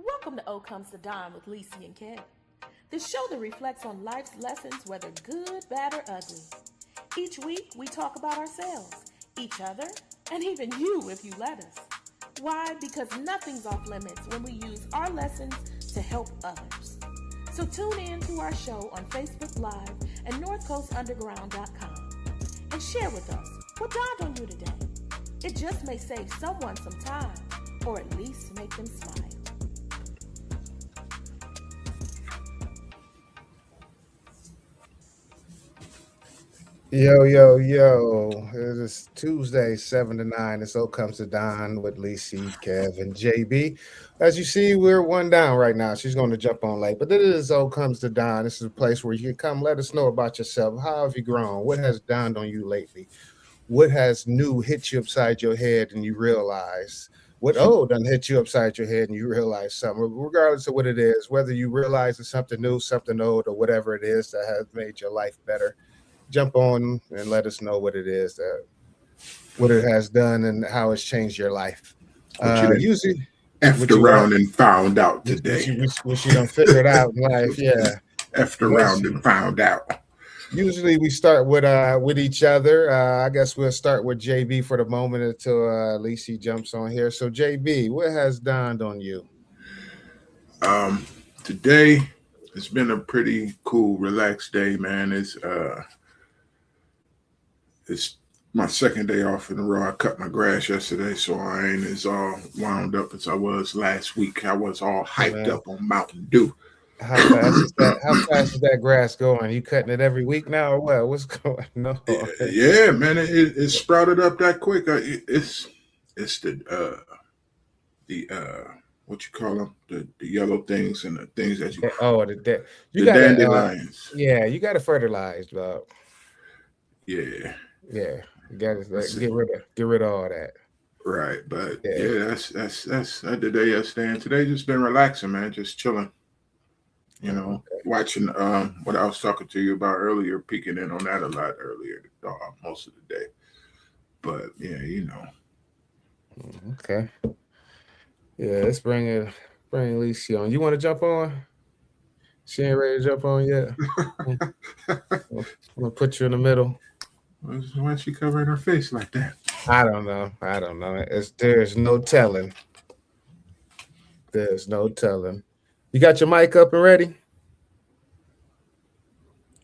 Welcome to O Comes to Don with Lisi and Kev, the show that reflects on life's lessons, whether good, bad, or ugly. Each week, we talk about ourselves, each other, and even you if you let us. Why? Because nothing's off limits when we use our lessons to help others. So tune in to our show on Facebook Live and NorthCoastUnderground.com and share with us what dawned on you today. It just may save someone some time, or at least make them smile. Yo, yo, yo. It is Tuesday, 7 to 9. It's O Comes to Don with Lisi, Kev, and JB. As you see, we're one down right now. She's going to jump on late. But this is O Comes to Don. This is a place where you can come let us know about yourself. How have you grown? What has dawned on you lately? What has new hit you upside your head and you realize? What old done hit you upside your head and you realize something? Regardless of what it is, whether you realize it's something new, something old, or whatever it is that has made your life better, jump on and let us know what it is that what it has done and how it's changed your life. Usually effed around and found out today. Which you don't figure it out in life, yeah. Effed around and found out. Usually we start with each other. I guess we'll start with JB for the moment until Lisi jumps on here. So JB, what has dawned on you? Today it's been a pretty cool, relaxed day, man. It's my second day off in a row. I cut my grass yesterday, so I ain't as all wound up as I was last week. I was all hyped up on Mountain Dew. How fast is that grass going? You cutting it every week now, or what? What's going on? Yeah, man, it sprouted up that quick. It's the what you call them, the yellow things and the things that you the dandelions. Yeah, you got to fertilize, dog. Yeah. Yeah, you got to get rid of all that. Right, but yeah, that's the day yesterday, and today just been relaxing, man, just chilling. Watching what I was talking to you about earlier, peeking in on that a lot earlier, most of the day. But yeah, Okay. Yeah, let's bring Lisi on. You want to jump on? She ain't ready to jump on yet. I'm gonna put you in the middle. Why is she covering her face like that? I don't know. There's no telling. There's no telling. You got your mic up and ready?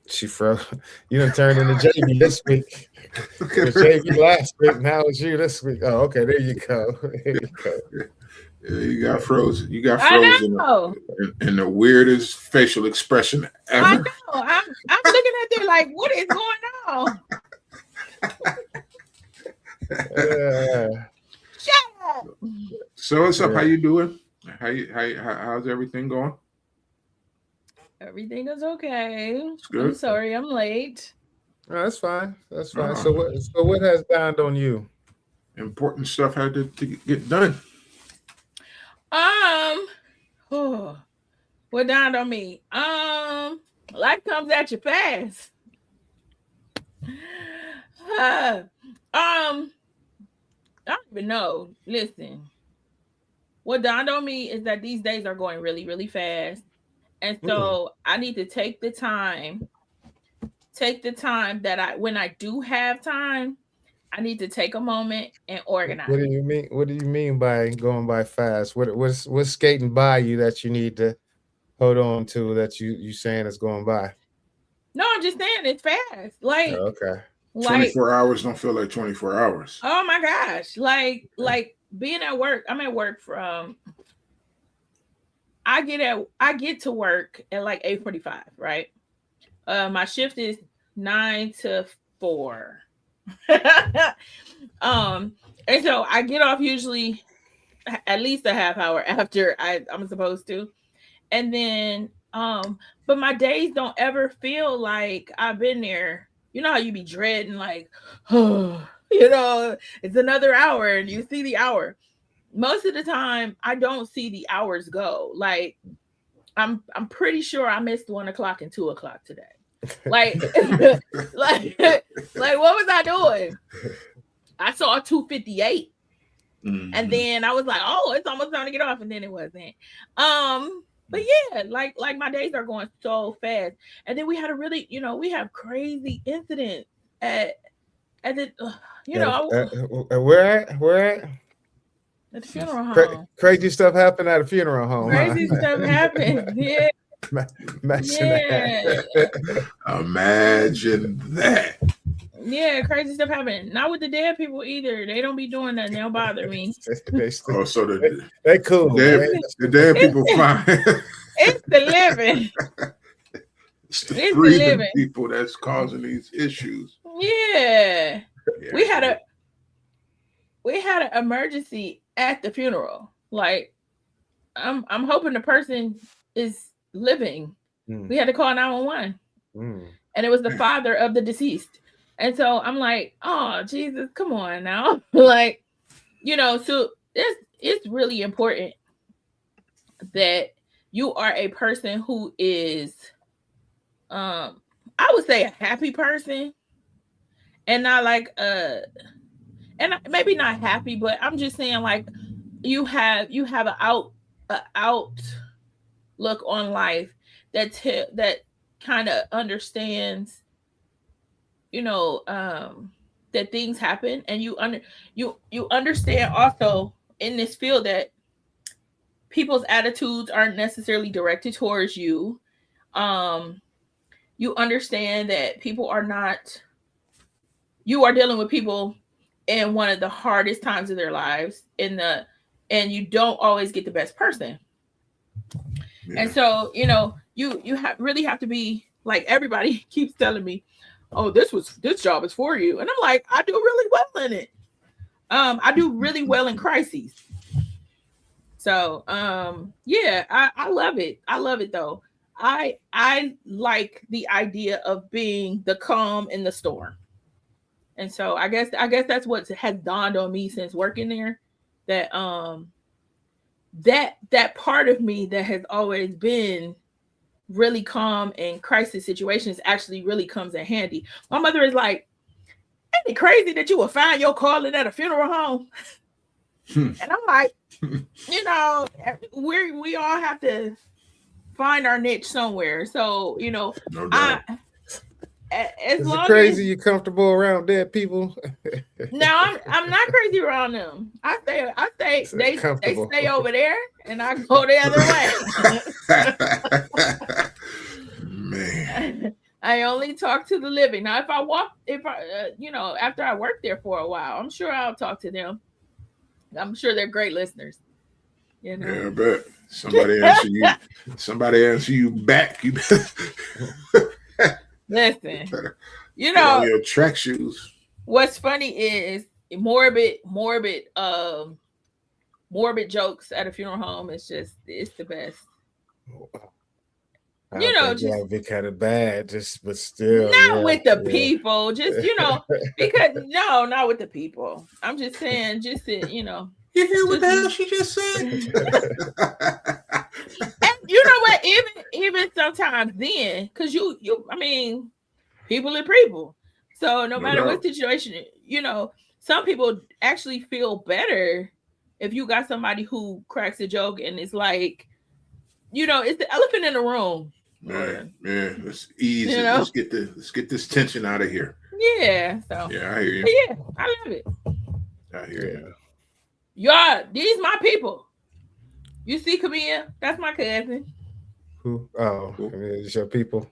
She froze. You done turned into JB this week. It was JB last week. Now it's you this week. Oh, okay. There you go. Yeah, you got frozen. You got frozen in the weirdest facial expression ever. I know. I'm looking at there like, what is going on? Shut up. So what's up? How you doing? How's everything going? Everything is okay. It's good. I'm sorry I'm late. No, that's fine. That's fine. So what has dawned on you? Important stuff had to get done. What dawned on me? Life comes at you fast. I don't even know. Listen, what dawned on me is that these days are going really, really fast. And so I need to take the time that when I do have time, I need to take a moment and organize. What do you mean? What do you mean by going by fast? What's skating by you that you need to hold on to that you saying is going by? No, I'm just saying it's fast. Like, okay. 24 hours don't feel like 24 hours. Oh my gosh. Like being at work, I'm at work from I get to work at like 8:45, right? My shift is 9 to 4. And so I get off usually at least a half hour after I'm supposed to. And then but my days don't ever feel like I've been there. You know how you be dreading like, it's another hour and you see the hour. Most of the time I don't see the hours go. Like I'm pretty sure I missed 1 o'clock and 2 o'clock today. Like, like what was I doing? I saw 2:58 And then I was like, oh, it's almost time to get off, and then it wasn't. But yeah, like my days are going so fast. And then we had a really, we have crazy incidents at the, where at? At the funeral home. Crazy stuff happened at a funeral home. Crazy stuff happened. Yeah. Imagine that. Yeah, crazy stuff happened. Not with the dead people either. They don't be doing that. They don't bother me. They cool. The dead people fine. It's the living. It's the breathing people that's causing these issues. Yeah. We had an emergency at the funeral. Like, I'm hoping the person is living. We had to call 911. And it was the father of the deceased. And so I'm like, oh, Jesus, come on now. Like, so it's really important that you are a person who is, I would say, a happy person, and not like, and maybe not happy, but I'm just saying, like, you have an outlook on life that kind of understands, that things happen, and you understand also in this field that people's attitudes aren't necessarily directed towards you. You understand that you are dealing with people in one of the hardest times of their lives, and you don't always get the best person. Yeah. And so, you really have to be, like, everybody keeps telling me, oh, this job is for you. And I'm like, I do really well in it. I do really well in crises. So, yeah, I love it. I love it though. I like the idea of being the calm in the storm. And so I guess that's what has dawned on me since working there, that that part of me that has always been really calm in crisis situations actually really comes in handy. My mother is like, ain't it crazy that you will find your calling at a funeral home? And I'm like, we all have to find our niche somewhere. So, no doubt. As long crazy as you're comfortable around dead people. No, I'm not crazy around them. I stay they stay over there, and I go the other way. Man, I only talk to the living. Now, if I after I work there for a while, I'm sure I'll talk to them. I'm sure they're great listeners. Yeah, I bet. Somebody answer you back. You listen, your track shoes. What's funny is morbid jokes at a funeral home. It's the best. Vic had it bad, but still not with the people. Just because not with the people. I'm just saying, You hear what the hell she just said? And you know what? Even sometimes then, because people are people. So no matter what situation, some people actually feel better if you got somebody who cracks a joke and it's like, it's the elephant in the room. Man, it's easy. Let's get this tension out of here. Yeah. So yeah, I hear you. But yeah, I love it. I hear you. Y'all, these my people. You see Camille? That's my cousin. Who? Oh, it's your people.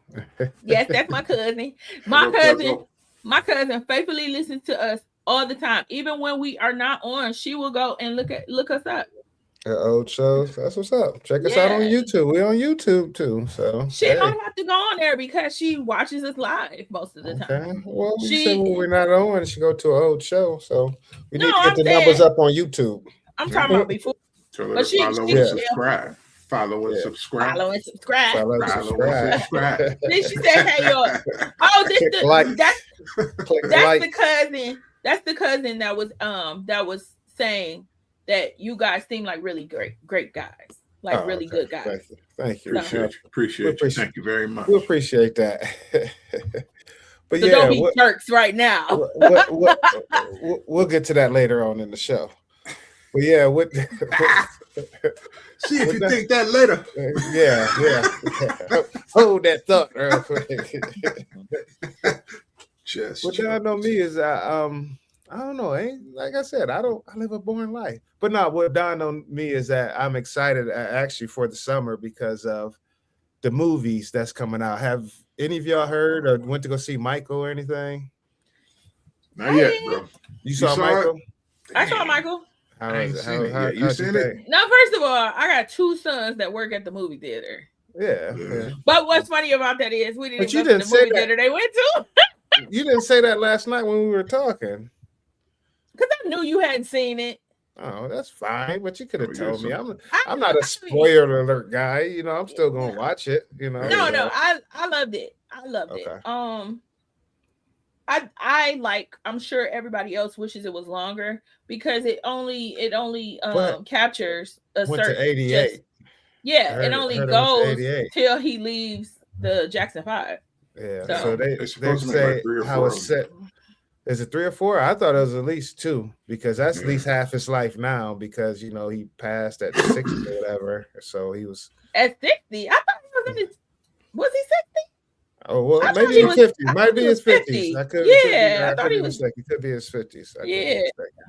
Yes, that's my cousin. My cousin faithfully listens to us all the time. Even when we are not on, she will go and look us up. Old shows. That's what's up. Check us out on YouTube. We're on YouTube too. So she don't have to go on there because she watches us live most of the time. Well, we said when we're not on, she go to an old show. So we need to get the numbers up on YouTube. I'm talking about before. So but follow and subscribe. Follow and subscribe. Follow and subscribe. Follow and subscribe. Then she said, "Hey, y'all. Oh, that's the cousin. That's the cousin that was saying that you guys seem like really great guys, like really good guys." Thank you. Appreciate you. Thank you very much. We appreciate that. But so don't be jerks right now. We'll get to that later on in the show. But yeah, what? See if you think that later. Yeah. Hold that thought real quick. Just What y'all know me is I don't know. Ain't like I said, I live a boring life. But no, what dawned on me is that I'm excited actually for the summer because of the movies that's coming out. Have any of y'all heard or went to go see Michael or anything? Not yet, bro. You saw Michael? I saw Michael. How I is ain't it? seen it How, yet. You how'd seen think? it? Now, first of all, I got two sons that work at the movie theater. Yeah. But what's funny about that is we didn't But you go to didn't the say movie that. theater they went to. You didn't say that last night when we were talking. Because I knew you hadn't seen it. Oh, that's fine. But you could have Oh, told me. yes, I'm not a spoiler alert guy. You know, I'm still gonna watch it. You know. No, so. I loved it. I loved Okay. it. I like. I'm sure everybody else wishes it was longer because it only captures a Went certain. to 88. It only goes 88. till he leaves the Jackson 5. Yeah. So- So they It's supposed to make say like 3 or how 4 it's of set. Is it 3 or 4? I thought it was at least 2 because that's at Yeah. least half his life now because you know he passed at 60 or whatever. So he was. At 60, I thought he was in his. Was he 60? Oh well, I thought maybe he in was- 50s. I Might thought be he his was 50s. 50. I could. Yeah, I I thought could he be was- mistaken. It could be his 50s. I could be Yeah. mistaken.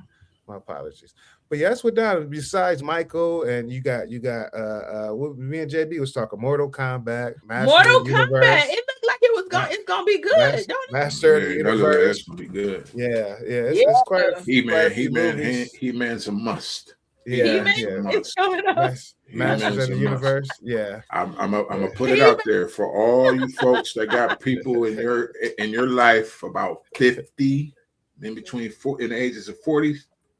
My apologies. But yeah, that's what done. Besides Michael, and you got what me and JB was talking Mortal Kombat, Master Mortal of the Kombat. Universe, It looked like it was going. It's gonna be good. Don't it? Master of the Yeah, that's Universe. gonna be good. Yeah, it's quite a He-Man's a must. Yeah, He-Man yeah. is coming up. Masters He-Man's of the a Universe. Yeah. I'm gonna put it out there for all you folks that got people in your life about 50, in between in the ages of 40,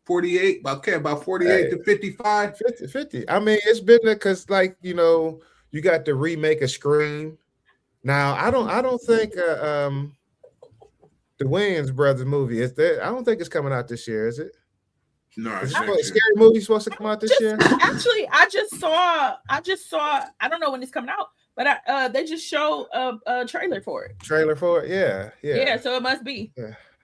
48, about 48 to 55. 50. I mean, it's been there because, like, you know, you got the remake of Scream. Now, I don't think the Wayans brothers movie is there. I don't think it's coming out this year, is it? No, Is it's it next Scary year. Movie supposed to come out this year? Actually, I just saw. I don't know when it's coming out, but they just showed a trailer for it. Trailer for it? Yeah. So it must be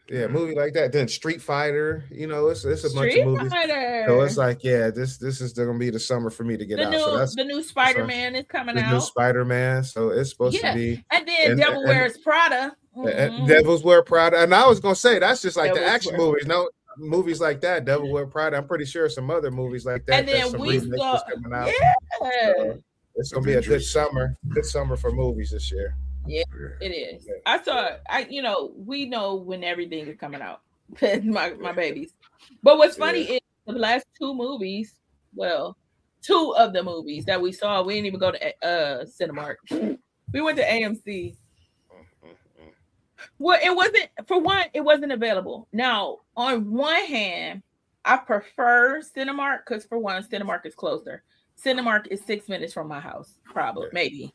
Yeah, movie like that. Then Street Fighter, you know, it's a bunch Street of movies. Fighter. So it's like, yeah, this is gonna be the summer for me to get out. So that's The new Spider-Man is coming the out. new Spider-Man. So it's supposed to be And then and- Devil and- Wears Prada. Mhm. Devil's Wear Prada. And I was gonna say that's just like the Devil's action Wear- movies. No movies like that, Devil Wear Prada. I'm pretty sure some other movies like that. And then there's some we remakes saw, that's coming out. yeah, It's gonna be a good Avengers. summer. Good summer for movies this year. it is. I saw. We know when everything is coming out. my babies. But what's funny is the last two movies. Well, two of the movies that we saw, we didn't even go to Cinemark. We went to AMC. Well, it wasn't available. Now, on one hand, I prefer Cinemark because for one, Cinemark is closer. Cinemark is 6 minutes from my house, probably, maybe.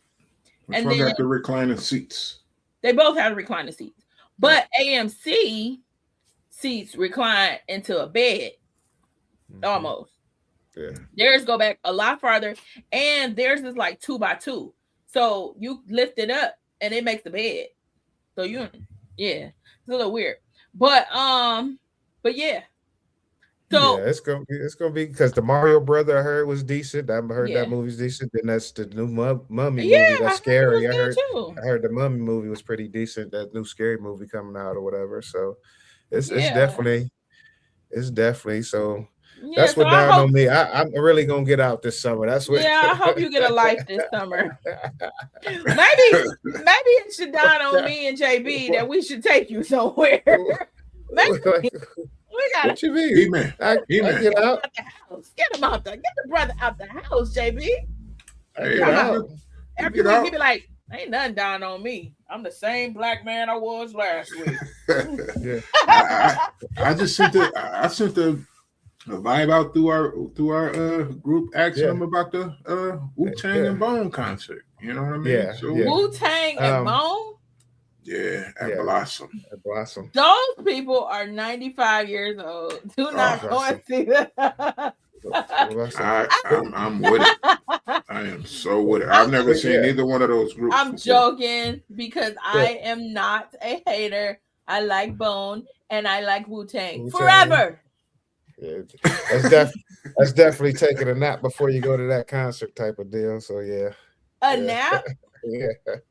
Which And one then- got the reclining seats? They both have recliner seats, but AMC seats recline into a bed almost. Yeah. Theirs go back a lot farther, and theirs is like 2x2. So you lift it up, and it makes the bed. So it's a little weird, but yeah. So yeah, it's gonna be because the Mario brother I heard was decent. I heard Yeah. that movie's decent. Then that's the new Mummy yeah, movie. That's I scary. heard it was good too. I heard the Mummy movie was pretty decent. That new scary movie coming out or whatever. So it's Yeah. definitely so. Yeah, That's so what I down hope, on me. I'm really gonna get out this summer. That's what. yeah, I hope you get a life this summer. Maybe it should dawn on me and JB that we should take you somewhere. Maybe we gotta What you mean? He-Man. I He-Man. get out. out the house. Get the brother out the house, JB. I Hey, get I'm out. not- Every Get week out. he be like, ain't nothing down on me. I'm the same black man I was last week. Yeah. I just sent the vibe out through our group asking them about the Wu-Tang and Bone concert. You know what I mean? Yeah, So, yeah. Wu-Tang and Bone, yeah, at Yeah. Blossom. Blossom. those people are 95 years old. Do not go and see that. Blossom. I'm with it. I am so with it. I've never seen Yeah. either one of those groups. I'm before. joking because I am not a hater. I like Bone and I like Wu-Tang Wu-Tang. forever. Yeah, that's That's definitely taking a nap before you go to that concert type of deal. So yeah, A yeah. nap? Yeah.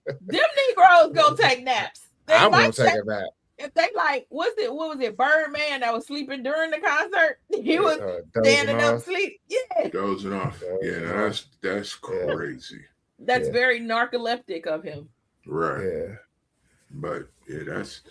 Them Negroes gonna take naps. They I'm gonna might take take a nap. if they like. What was it? Birdman that was sleeping during the concert. He was Dozing standing up off. sleep. Yeah, Dozing off. Yeah, that's crazy. that's Yeah. very narcoleptic of him. Right. Yeah. But yeah, that's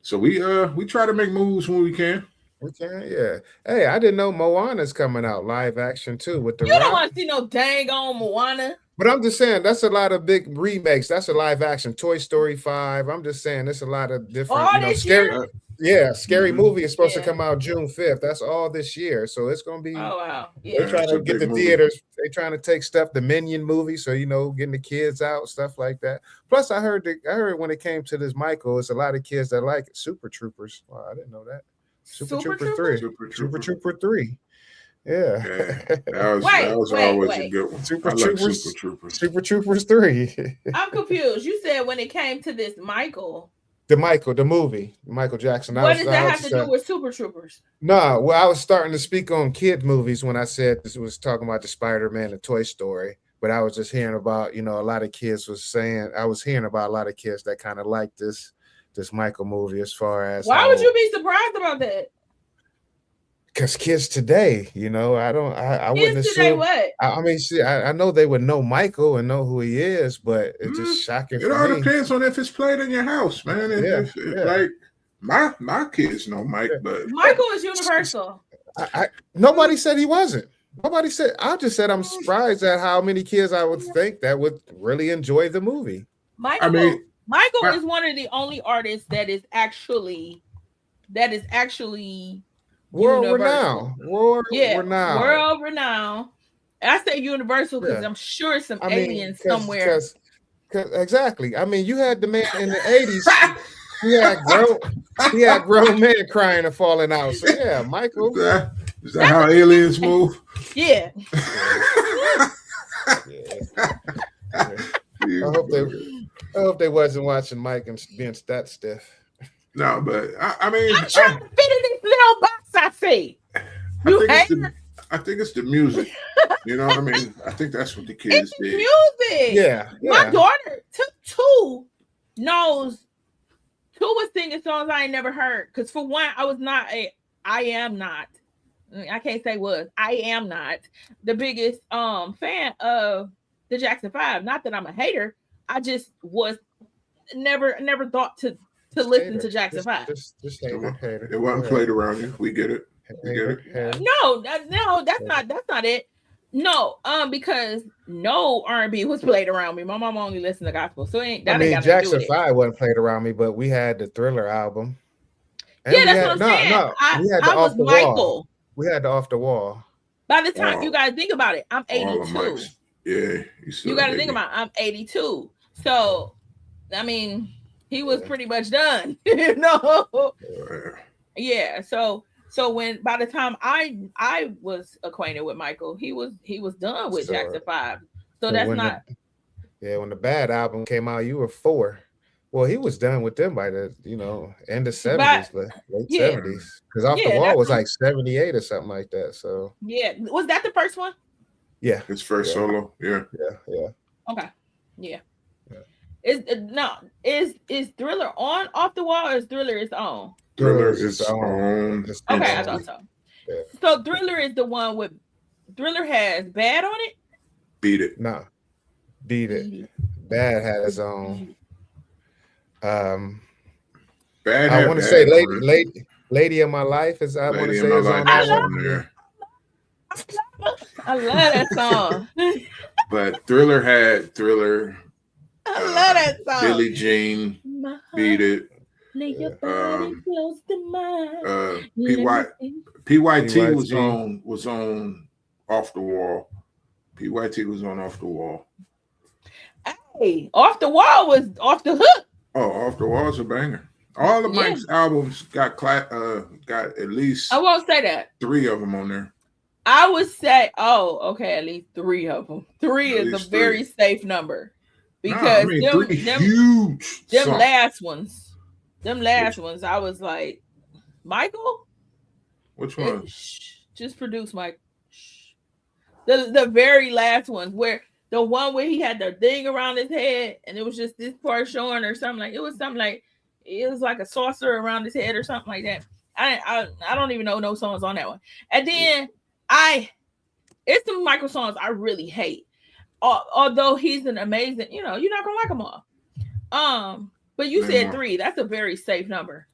so we try to make moves when we can. We can, yeah. Hey, I didn't know Moana's coming out live action too with the You don't Rock. want to see no dang on Moana. But I'm just saying that's a lot of big remakes. That's a live action. Toy Story 5. I'm just saying there's a lot of different, All you know, this scary. year? Yeah, Scary Mhm. Movie is supposed to Yeah. come out June 5th. That's all this year. So it's gonna be Oh wow, they yeah. trying it's to a get big the movie. theaters, they trying to take stuff, the Minion movie, so you know, getting the kids out, stuff like that. Plus, I heard when it came to this Michael, it's a lot of kids that like it. Super Troopers. Wow, I didn't know that. Super Trooper 3. Super Trooper 3. Yeah. Yeah, that was Wait, always a good one. Super I like Troopers. Super Troopers. Super Troopers 3. I'm confused. You said when it came to this Michael, The movie, Michael Jackson. what does that have to do with Super Troopers? No, well, I was starting to speak on kid movies when I said this was talking about the Spider-Man and Toy Story, but I was just hearing about, you know, a lot of kids was saying, I was hearing about a lot of kids that kind of like this Michael movie as far as Why would you be surprised about that? Because kids today, you know, I wouldn't Kids today, assume. what? I mean, see, I know they would know Michael and know who he is, but it's just shocking It for all me. depends on if it's played in your house, man. Yeah. Like my kids know Mike, but Michael is universal. Nobody said he wasn't. Nobody said. I just said I'm surprised at how many kids I would think that would really enjoy the movie. Michael I- is one of the only artists that is actually World universal. renowned. World Yeah, renowned. world renowned. I say universal because Yeah. I'm sure some I mean, aliens somewhere. Exactly. I mean, you had the man in the 80s. He had grown men crying and falling out. So yeah, Michael. Is that how aliens move? Yeah. I hope they wasn't watching Mike and being that stiff. No, but I mean, I'm trying to fit in this little box. I see. I think it's the music. You know what I mean? I think that's what the kids It's did. music. Yeah. My daughter two was singing songs I ain't never heard. Because for one, I am not the biggest fan of the Jackson 5. Not that I'm a hater. I just was never thought to listen to Jackson 5. Just hater. It wasn't played around you. We get it. No, that's not it. No, because no R&B was played around me. My mom only listened to gospel, so Jackson 5 wasn't played around me, but we had the Thriller album. And yeah, that's what I'm saying. I was Michael. We had the Off the Wall. By the time you gotta think about it, I'm 82. Yeah, you gotta think about it, I'm 82. So, I mean, he was pretty much done, you know. Yeah. So when by the time I was acquainted with Michael, he was done with Jackson 5. So that's not. When the Bad album came out, you were 4. Well, he was done with them by the end of 70s, late 70s. Because Off the Wall was like 78 or something like that. So yeah, was that the first one? Yeah, his first solo. Yeah. Okay. Yeah. Is Thriller on Off the Wall or is Thriller its own? Thriller is on. Okay, I thought so. Yeah. So Thriller is the one with Thriller has Bad on it? Beat It. No. Beat It. Bad had his own. Bad. I want to say Lady of My Life is I want to say is on there. I love that song. But Thriller. I love that song. Billie Jean, Beat It. Lay your body close to mine. PYT was on Off the Wall. PYT was on Off the Wall. Hey, Off the Wall was off the hook. Oh, Off the Wall is a banger. All of Mike's albums got at least. I won't say that 3 of them on there. I would say, at least 3 of them. 3 is a very safe number because them last ones, I was like, Michael, which one? Just produce, Mike. The very last one, where the one where he had the thing around his head and it was just this part showing or something like it was like a saucer around his head or something like that. I don't even know no songs on that one. And then it's some Michael songs I really hate. Although he's an amazing, you're not gonna like them all. But you said 3. That's a very safe number.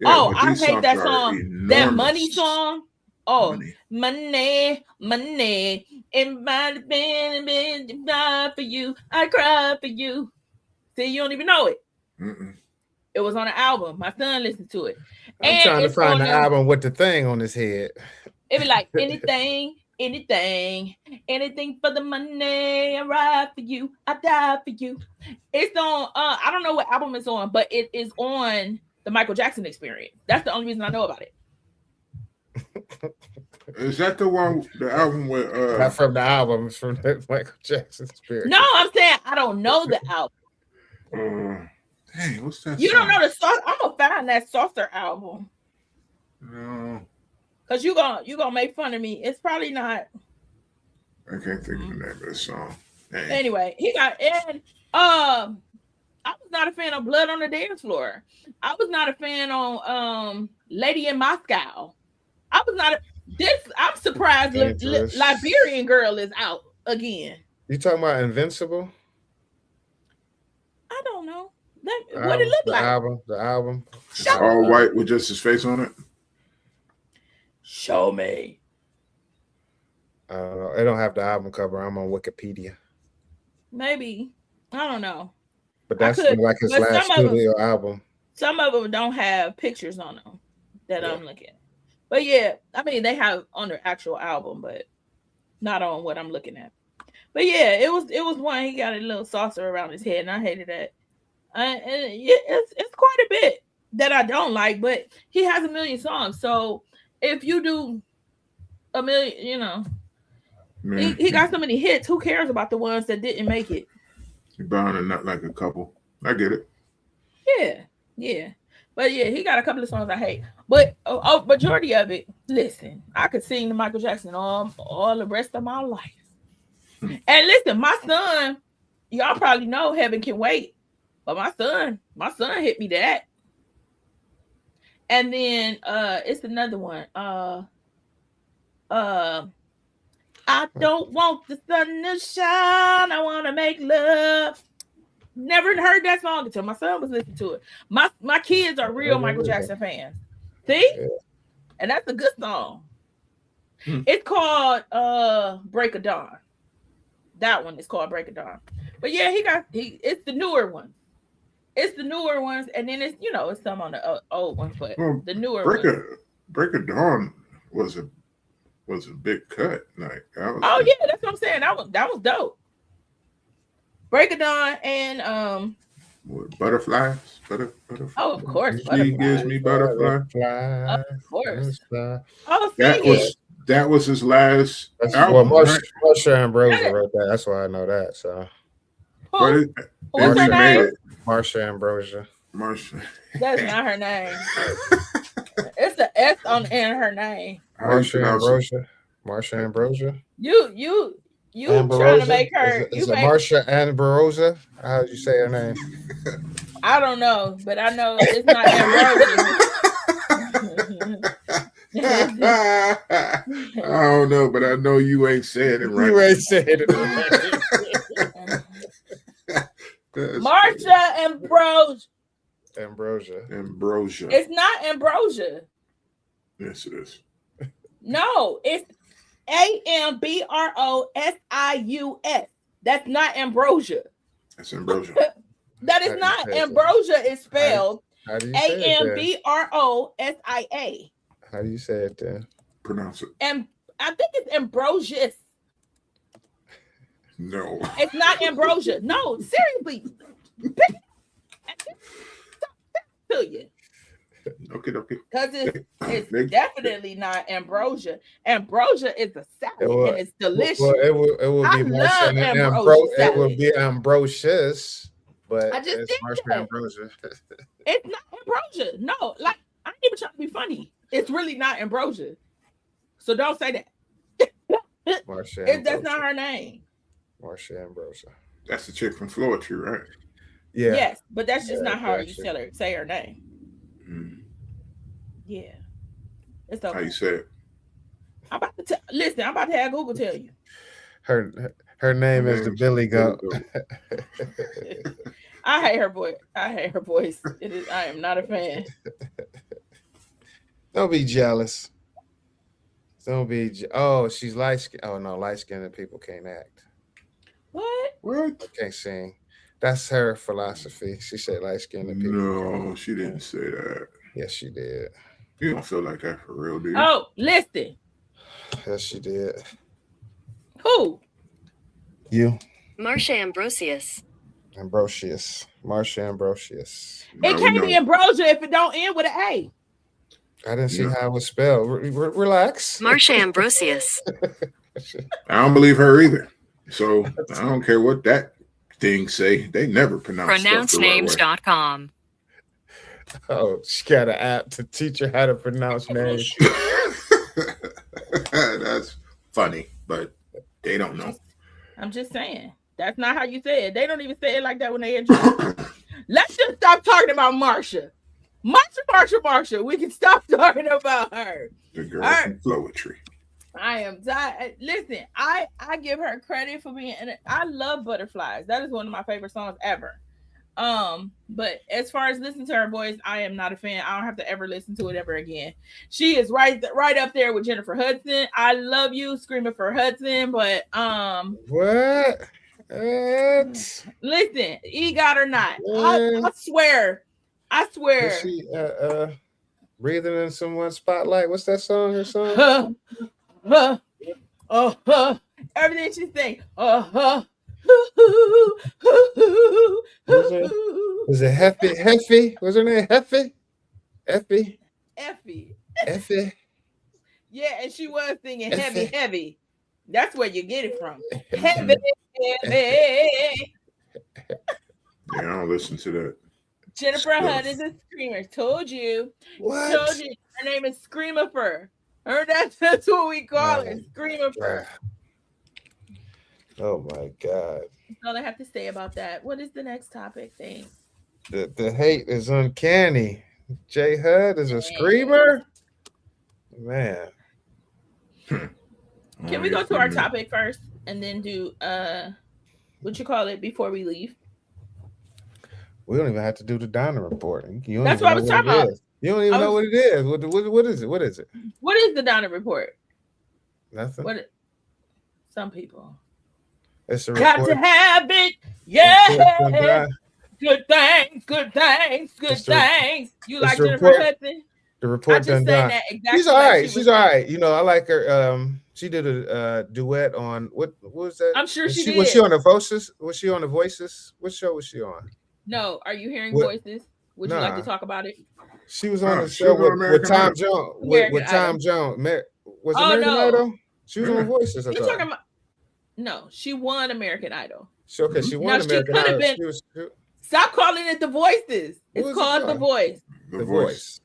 Yeah, I hate that song. Enormous. That Money song. Oh, money, it might have been for you. I cry for you. See, you don't even know it. Mm-mm. It was on an album. My son listened to it. I'm trying to find the album with the thing on his head. It be like anything for the money. I ride for you. I die for you. It's on. I don't know what album it's on, but it is on the Michael Jackson Experience. That's the only reason I know about it. Is that the album with not from the album, it's from the Michael Jackson Experience? No, I'm saying I don't know the album. Dang, what's that? You song? Don't know the saucer? I'm gonna find that Saucer album. No. Cause you gonna make fun of me. It's probably not. I can't think of the name of the song. Dang. Anyway, he got I was not a fan of Blood on the Dance Floor. I was not a fan on Lady in Moscow. I was not I'm surprised Liberian Girl is out again. You talking about Invincible? I don't know. What it look like? The album. It's all white with just his face on it. Show me. I don't know. It don't have the album cover. I'm on Wikipedia. Maybe. I don't know. But that's like his last studio album. Some of them don't have pictures on them that I'm looking at. But yeah, I mean, they have on their actual album, but not on what I'm looking at. But yeah, it was one. He got a little saucer around his head, and I hated that. And it's quite a bit that I don't like, but he has 1 million songs. So if you do 1 million, he got so many hits. Who cares about the ones that didn't make it? You're bound to not like a couple. I get it. Yeah. But yeah, he got a couple of songs I hate. But majority of it, listen, I could sing to Michael Jackson all the rest of my life. And listen, my son, y'all probably know Heaven Can Wait. But my son hit me that. And then it's another one. I don't want the sun to shine. I want to make love. Never heard that song until my son was listening to it. My kids are real Michael Jackson fans. See? Yeah. And that's a good song. It's called Break of Dawn. That one is called Break of Dawn. But yeah, it's the newer one. It's the newer ones, and then it's it's some on the old ones, but the newer Break of Dawn was a big cut. Like yeah, that's what I'm saying. That was dope. Break of Dawn and Butterflies. Oh, of course. She gives me butterflies. Of course. Oh, that was his last album. Well, Marsha Ambrosia wrote that. That's why I know that. So. What's her name? Marsha Ambrosia. Marsha. That's not her name. It's the S in her name. Marsha Ambrosia. Marsha Ambrosia. You trying to make her? Is it Marsha Ambrosia? How do you say her name? I don't know, but I know it's not Ambrosia. I don't know, but I know you ain't saying it right. You ain't saying it right. Marsha Ambrosia. Ambrosia. It's not Ambrosia. Yes, it is. No, it's Ambrosius. That's not Ambrosia. That's Ambrosia. That is not Ambrosia. It's spelled Ambrosia. How do you say it then? Pronounce it. And I think it's Ambrosius. No. It's not Ambrosia. No, seriously. To you. Okay. Because it's definitely not ambrosia. Ambrosia is a salad and it's delicious. Well, it will be Marsha Ambrosia. It will be Ambrosius, but it's Marsha Ambrosia. It's not Ambrosia. No, like I ain't even trying to be funny. It's really not Ambrosia. So don't say that. Marsha If that's Ambrosia. not her name. Marsha Ambrosia. That's the chick from Floetry, right? Yeah. Yes, but that's just Yeah, not how you gotcha. say her name. Mm. Yeah. It's How okay. you say it? I'm about to listen, I'm about to have Google tell you. Her name is the Billy Goat. I hate her voice. I hate her voice. I am not a fan. Don't be jealous. Don't be. Oh, she's light skinned. Oh no, light skinned people can't act. What? Can't sing. That's her philosophy. She said light skinned people. No, she didn't say that. Yes, she did. You don't feel like that for real, do you? Oh, listen. Yes, she did. Who? You. Marsha Ambrosius. Marsha Ambrosius. It can't be Ambrosia if it don't end with an A. I didn't see how it was spelled. Relax. Marsha Ambrosius. I don't believe her either. So I don't care what that thing say. They never pronounce PronounceNames.com. Oh, she got an app to teach her how to pronounce names. That's funny, but they don't know. I'm just saying. That's not how you say it. They don't even say it like that when they introduce. Let's just stop talking about Marsha. Marsha. We can stop talking about her. The girl from Floetry. I am tired. Listen, I give her credit for being. I love Butterflies. That is one of my favorite songs ever. But as far as listening to her voice, I am not a fan. I don't have to ever listen to it ever again. She is right up there with Jennifer Hudson. I love you, Screaming for Hudson, but what? Listen, EGOT or not, I swear. Is she breathing in someone's spotlight? What's that song? Her song? Everything she sing. Was it Heffy? Was her name Heffy? Effie. Yeah, and she was singing heavy. That's where you get it from. Heavy. Yeah, I don't listen to that. Jennifer Hunt is a screamer. Told you. What? Told you. Her name is Screamifer. That's what we call her. Screamifer. Oh my God. That's all I have to say about that. What is the next topic thing? The hate is uncanny. J Hud is a screamer. Man. Can we go to our topic first and then do what you call it before we leave? We don't even have to do the Donna report. That's what I was talking about. You don't even know what it is. What is it? What is it? What is the Donna report? Nothing. Some people. It's a got report. To have it. Yeah. Good things. You like Jennifer Hudson? The report done. Exactly she's all right. She's all right. You know, I like her. She did a duet on what was that? I'm sure she did. Was she on the Voices? Was she on the Voices? What show was she on? No. Are you hearing Voices? Would you like to talk about it? She was on the show with Tom Jones. With Tom Jones. Was it American Idol? She was on Voices. You talking about? No, she won American Idol. She won American Idol. Stop calling it The Voices. It's called The Voice. The Voice.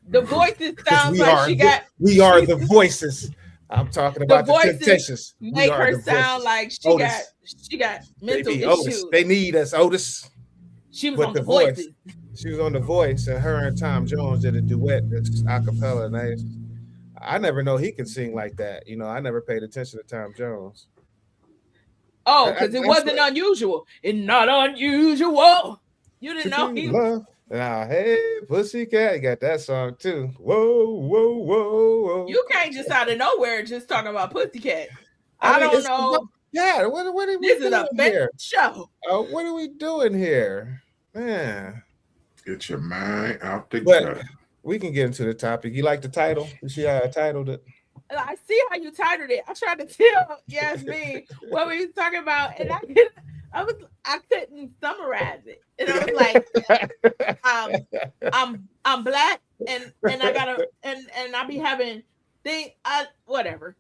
The Voices sounds like she got. We are the Voices. I'm talking about the Temptations. Make her sound like she got mental issues. They need us, Otis. She was on The Voices. She was on The Voice, and her and Tom Jones did a duet that's a cappella. And I never know he can sing like that. You know, I never paid attention to Tom Jones. Oh, because it wasn't unusual. It's not unusual. You didn't know he was. Now, hey, Pussycat, you got that song too. Whoa. You can't just out of nowhere just talking about Pussycat. I don't know. Yeah, what are we this doing is a here? Show. What are we doing here? Man. Get your mind out the gutter. We can get into the topic. You like the title? You see how I titled it? I see how you titled it. I tried to tell Yasmin what we was talking about, and I couldn't summarize it. And I was like, I'm black, and I gotta and I be having whatever.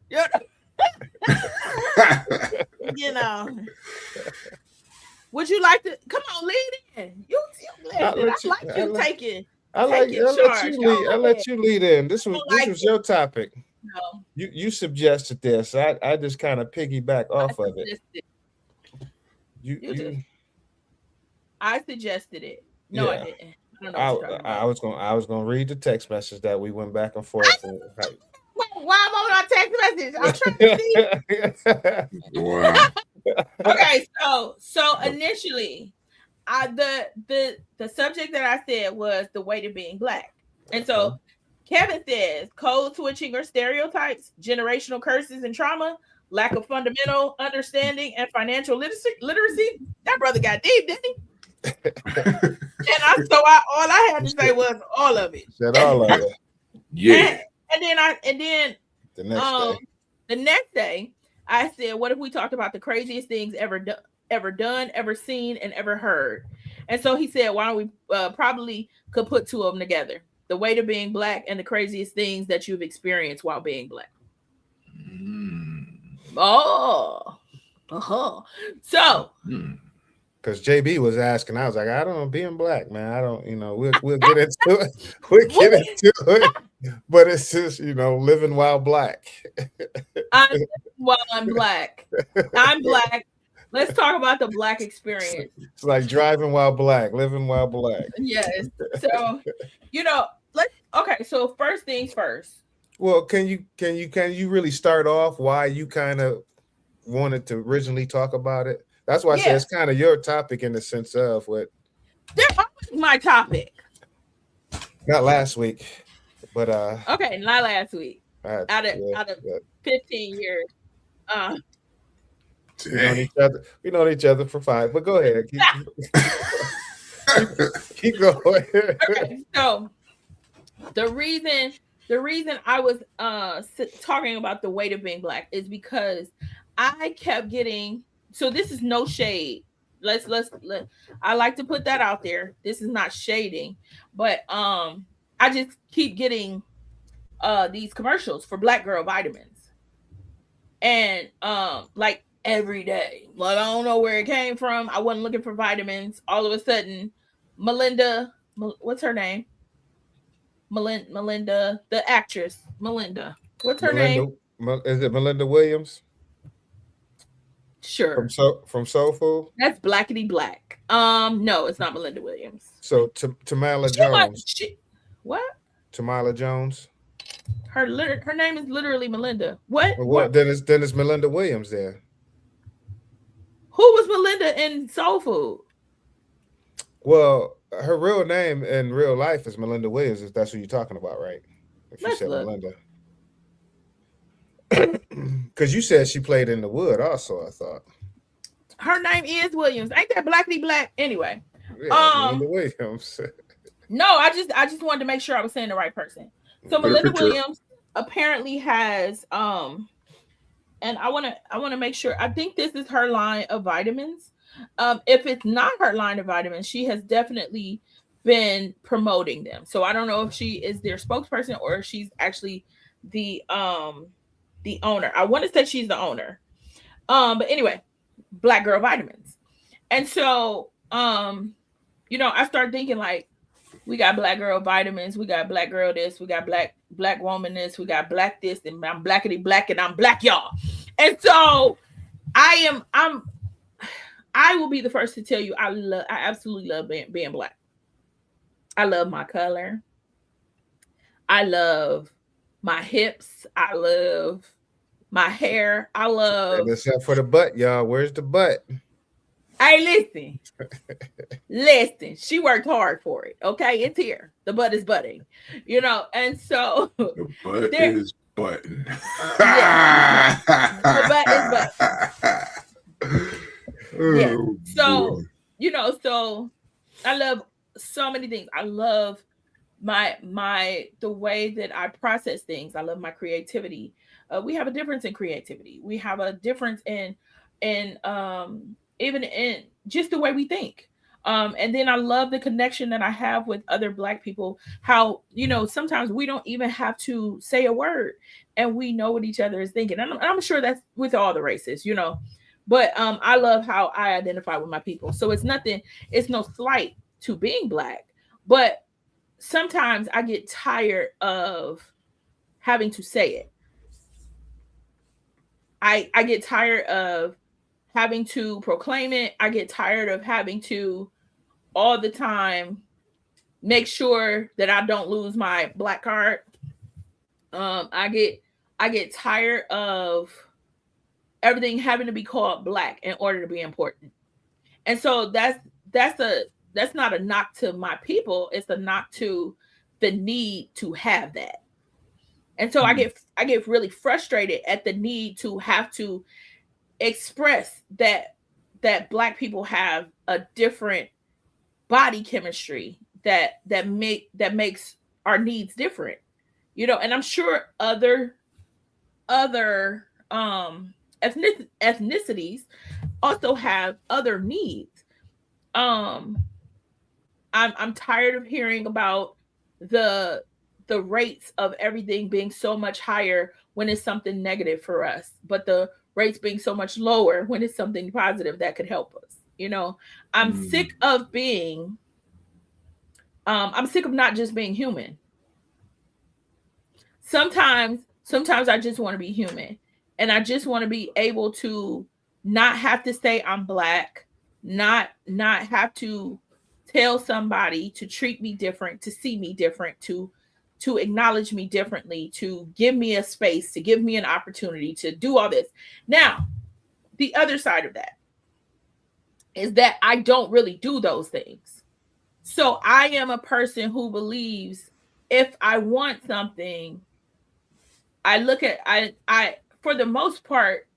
You know. Would you like to come on, lead in? You I like you taking. I let you lead in. This was your topic. No, You suggested this. I just kind of piggyback off of it. You did. You I suggested it. No, I yeah. didn't. I don't know what you're talking about. I was gonna read the text message that we went back and forth. Why am I on my text message? I'm trying to see. Wow. Okay, so initially, the subject that I said was the weight of being Black, and so Kevin says code switching or stereotypes, generational curses and trauma, lack of fundamental understanding and financial literacy. That brother got deep, didn't he? And all I had to say was all of it. Said all of it. Yeah. And then The next day. the next day, I said, what if we talked about the craziest things ever done, ever seen, and ever heard? And so he said, why don't we probably could put two of them together: the weight of being Black and the craziest things that you've experienced while being Black. Oh, so. Because JB was asking, I was like, I don't know, being Black, man. I don't, we'll get into it. We'll get into it. But it's just, living while Black. I'm Black. I'm Black. Let's talk about the Black experience. It's like driving while Black, living while Black. Yes. So, so first things first. Well, can you really start off why you kind of wanted to originally talk about it? That's why I say it's kind of your topic in the sense of what. They're always my topic. Not last week, but okay, not last week. Out of 15 years. We know each other for 5. But go ahead. Keep going. Okay, so the reason I was talking about the weight of being Black is because I kept getting. So this is no shade. I like to put that out there. This is not shading, but I just keep getting these commercials for Black Girl vitamins, and like every day. Like I don't know where it came from. I wasn't looking for vitamins. All of a sudden, Melinda, what's her name? Melinda, the actress, Melinda. What's her name? Is it Melinda Williams? Sure. From Soul Food? That's Blackity Black. No, it's not Melinda Williams. So Tamala Jones. What? Tamala Jones. Her name is literally Melinda. What? Well, then it's Melinda Williams there. Who was Melinda in Soul Food? Well, her real name in real life is Melinda Williams, if that's who you're talking about, right? If you said Melinda. Because you said she played in The Wood also, I thought. Her name is Williams. Ain't that Blackity Black? Anyway. Yeah, Melinda Williams. No, I just wanted to make sure I was saying the right person. So Melinda Williams apparently has and I want to make sure. I think this is her line of vitamins. If it's not her line of vitamins, she has definitely been promoting them. So I don't know if she is their spokesperson or if she's actually the owner. I want to say she's the owner. But anyway, Black Girl vitamins. And so I started thinking like, we got Black Girl vitamins, we got Black Girl this, we got black woman this, we got Black this, and I'm Blackity Black and I'm Black y'all. And so I will be the first to tell you I absolutely love being Black. I love my color. I love my hips. I love my hair. I love. Except for the butt, y'all. Where's the butt? Hey, listen. She worked hard for it. Okay, it's here. The butt is butting. And so the butt is button. Yeah, the butt is button. Yeah. So so I love so many things. I love the way that I process things. I love my creativity. We have a difference in creativity. We have a difference in even in just the way we think. And then I love the connection that I have with other Black people. How, sometimes we don't even have to say a word and we know what each other is thinking. And I'm sure that's with all the races, but I love how I identify with my people. So it's no slight to being Black, but sometimes I get tired of having to say it. I get tired of having to proclaim it. I get tired of having to all the time make sure that I don't lose my black card. I get tired of everything having to be called black in order to be important. And so that's not a knock to my people. It's a knock to the need to have that. And so I get really frustrated at the need to have to express that Black people have a different body chemistry that makes our needs different, you know. And I'm sure other ethnicities also have other needs. I'm tired of hearing about the rates of everything being so much higher when it's something negative for us, but the rates being so much lower when it's something positive that could help us. You know, I'm sick of being, I'm sick of not just being human. Sometimes I just want to be human, and I just want to be able to not have to say I'm Black, not have to tell somebody to treat me different, to see me different, to acknowledge me differently, to give me a space, to give me an opportunity to do all this. Now, the other side of that is that I don't really do those things. So I am a person who believes if I want something, I look at, I for the most part,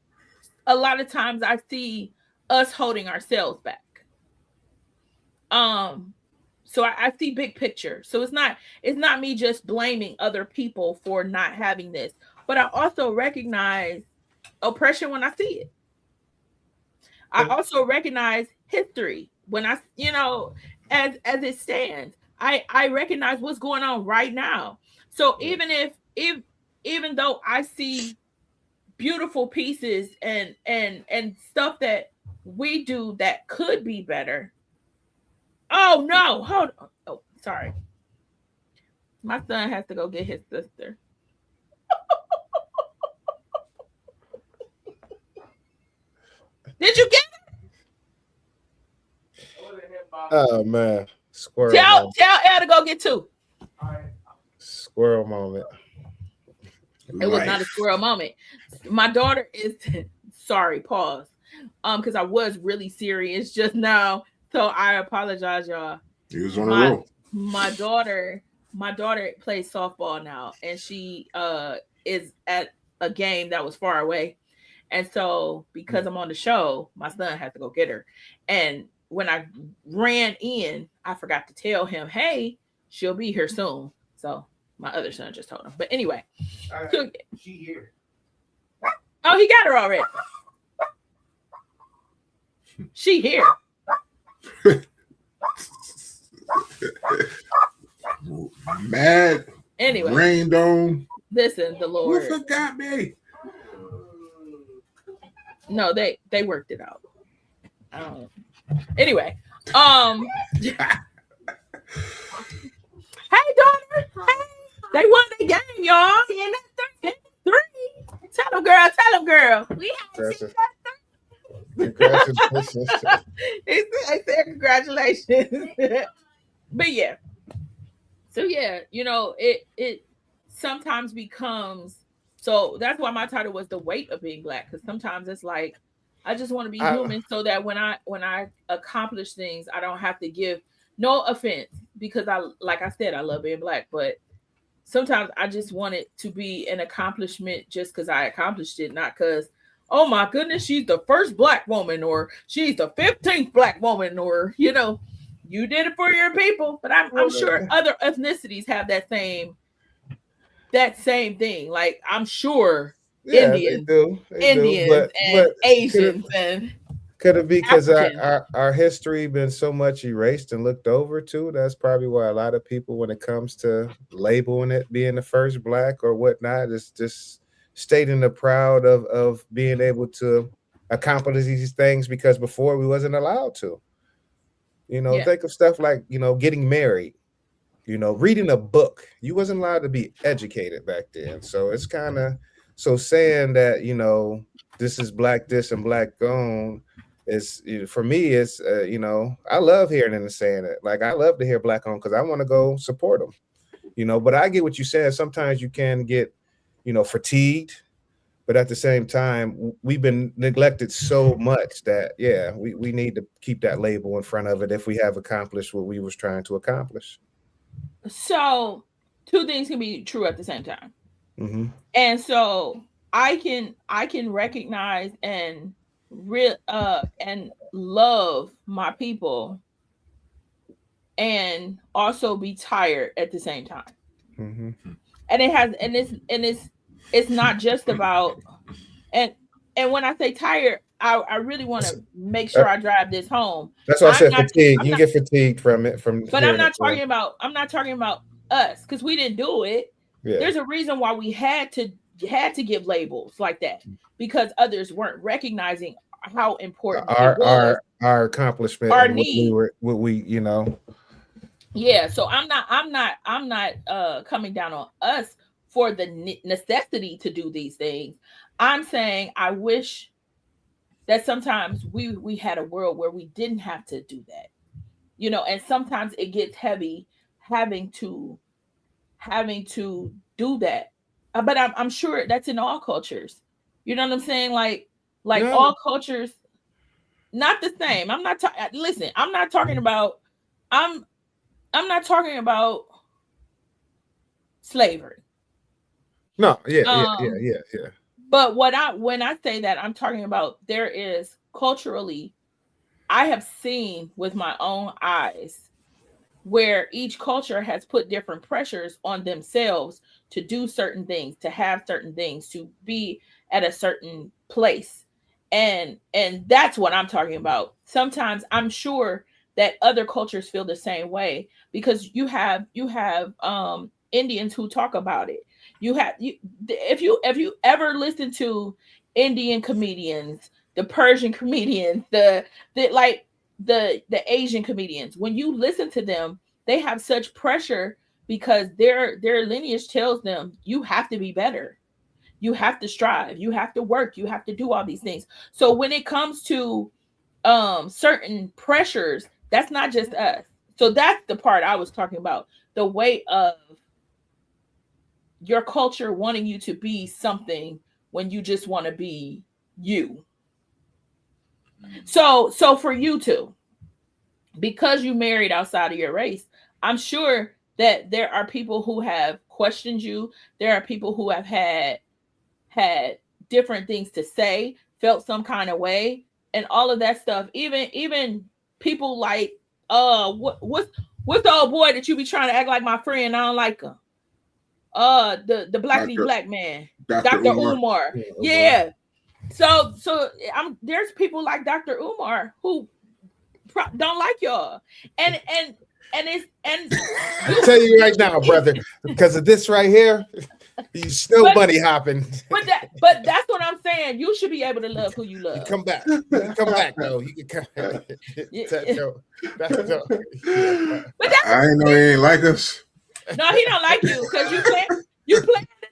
a lot of times I see us holding ourselves back. So I see big picture. So it's not me just blaming other people for not having this, but I also recognize oppression when I see it. I also recognize history when I, you know, as it stands. I recognize what's going on right now. So even though I see beautiful pieces and stuff that we do that could be better. Oh no, hold on. Oh, sorry. My son has to go get his sister. Did you get it? Oh man, squirrel. Tell Elle to go get two. Squirrel moment. It was not a squirrel moment. My daughter is sorry, pause. Because I was really serious just now. So I apologize, y'all. He was on a roll. My daughter plays softball now, and she is at a game that was far away. And so because I'm on the show, my son had to go get her. And when I ran in, I forgot to tell him, hey, she'll be here soon. So my other son just told him. But anyway. So, she here. Oh, he got her already. She here. Mad. Anyway. Rained on. Listen, the Lord. Who forgot me? No, they worked it out. Anyway. Hey, daughter. Hey. They won the game, y'all. 10-3. Tell them, girl. We had 10-3. Congratulations. I said congratulations. But yeah. So yeah, you know, it sometimes becomes, so that's why my title was The Weight of Being Black, because sometimes it's like I just want to be human so that when I accomplish things, I don't have to give, no offense, because like I said, I love being Black, but sometimes I just want it to be an accomplishment just because I accomplished it, not because, oh my goodness, she's the first Black woman, or she's the 15th Black woman, or, you know, you did it for your people. But I'm sure other ethnicities have that same thing. Like, I'm sure Indians do. and Asians could it be because African. our history been so much erased and looked over too? That's probably why a lot of people, when it comes to labeling it being the first Black or whatnot, is just stating the proud of being able to accomplish these things, because before we wasn't allowed to. You know, think of stuff like, you know, getting married, you know, reading a book. You wasn't allowed to be educated back then. So it's kind of, so saying that, you know, this is black this and black owned. It's for me. It's I love hearing them saying it. Like I love to hear black owned because I want to go support them. But I get what you said. Sometimes you can get fatigued, but at the same time, we've been neglected so much that we need to keep that label in front of it if we have accomplished what we was trying to accomplish. So 2 things can be true at the same time. Mm-hmm. And so I can recognize and love my people and also be tired at the same time. Mm-hmm. And it's not just about and when I say tired, I really want to make sure I drive this home. That's why I said fatigue. You get fatigued from it. But I'm not talking about us because we didn't do it. Yeah. There's a reason why we had to give labels like that because others weren't recognizing how important our accomplishment, our and need. what we Yeah, so I'm not coming down on us for the necessity to do these things. I'm saying I wish that sometimes we had a world where we didn't have to do that. And sometimes it gets heavy having to do that. But I'm sure that's in all cultures. You know what I'm saying? Like all cultures, not the same. I'm not listen, I'm not talking about I'm not talking about slavery. No, yeah. But when I say that, I'm talking about there is culturally, I have seen with my own eyes where each culture has put different pressures on themselves to do certain things, to have certain things, to be at a certain place. And that's what I'm talking about. Sometimes I'm sure that other cultures feel the same way because you have Indians who talk about it. If you ever listen to Indian comedians, the Persian comedians, the Asian comedians, when you listen to them, they have such pressure because their lineage tells them you have to be better. You have to strive, you have to work, you have to do all these things. So when it comes to certain pressures, that's not just us. So that's the part I was talking about, the weight of your culture wanting you to be something when you just want to be you. So for you two, because you married outside of your race, I'm sure that there are people who have questioned you. There are people who have had different things to say, felt some kind of way, and all of that stuff. Even people like, what's the old boy that you be trying to act like my friend? I don't like him. The black man, Dr. Umar. Yeah. So there's people like Dr. Umar who don't like y'all, and I tell you right now, brother, because of this right here, you still bunny hopping. But that's what I'm saying. You should be able to love who you love. Come back though. You can come. But I ain't know he ain't like us. No, he don't like you because you play in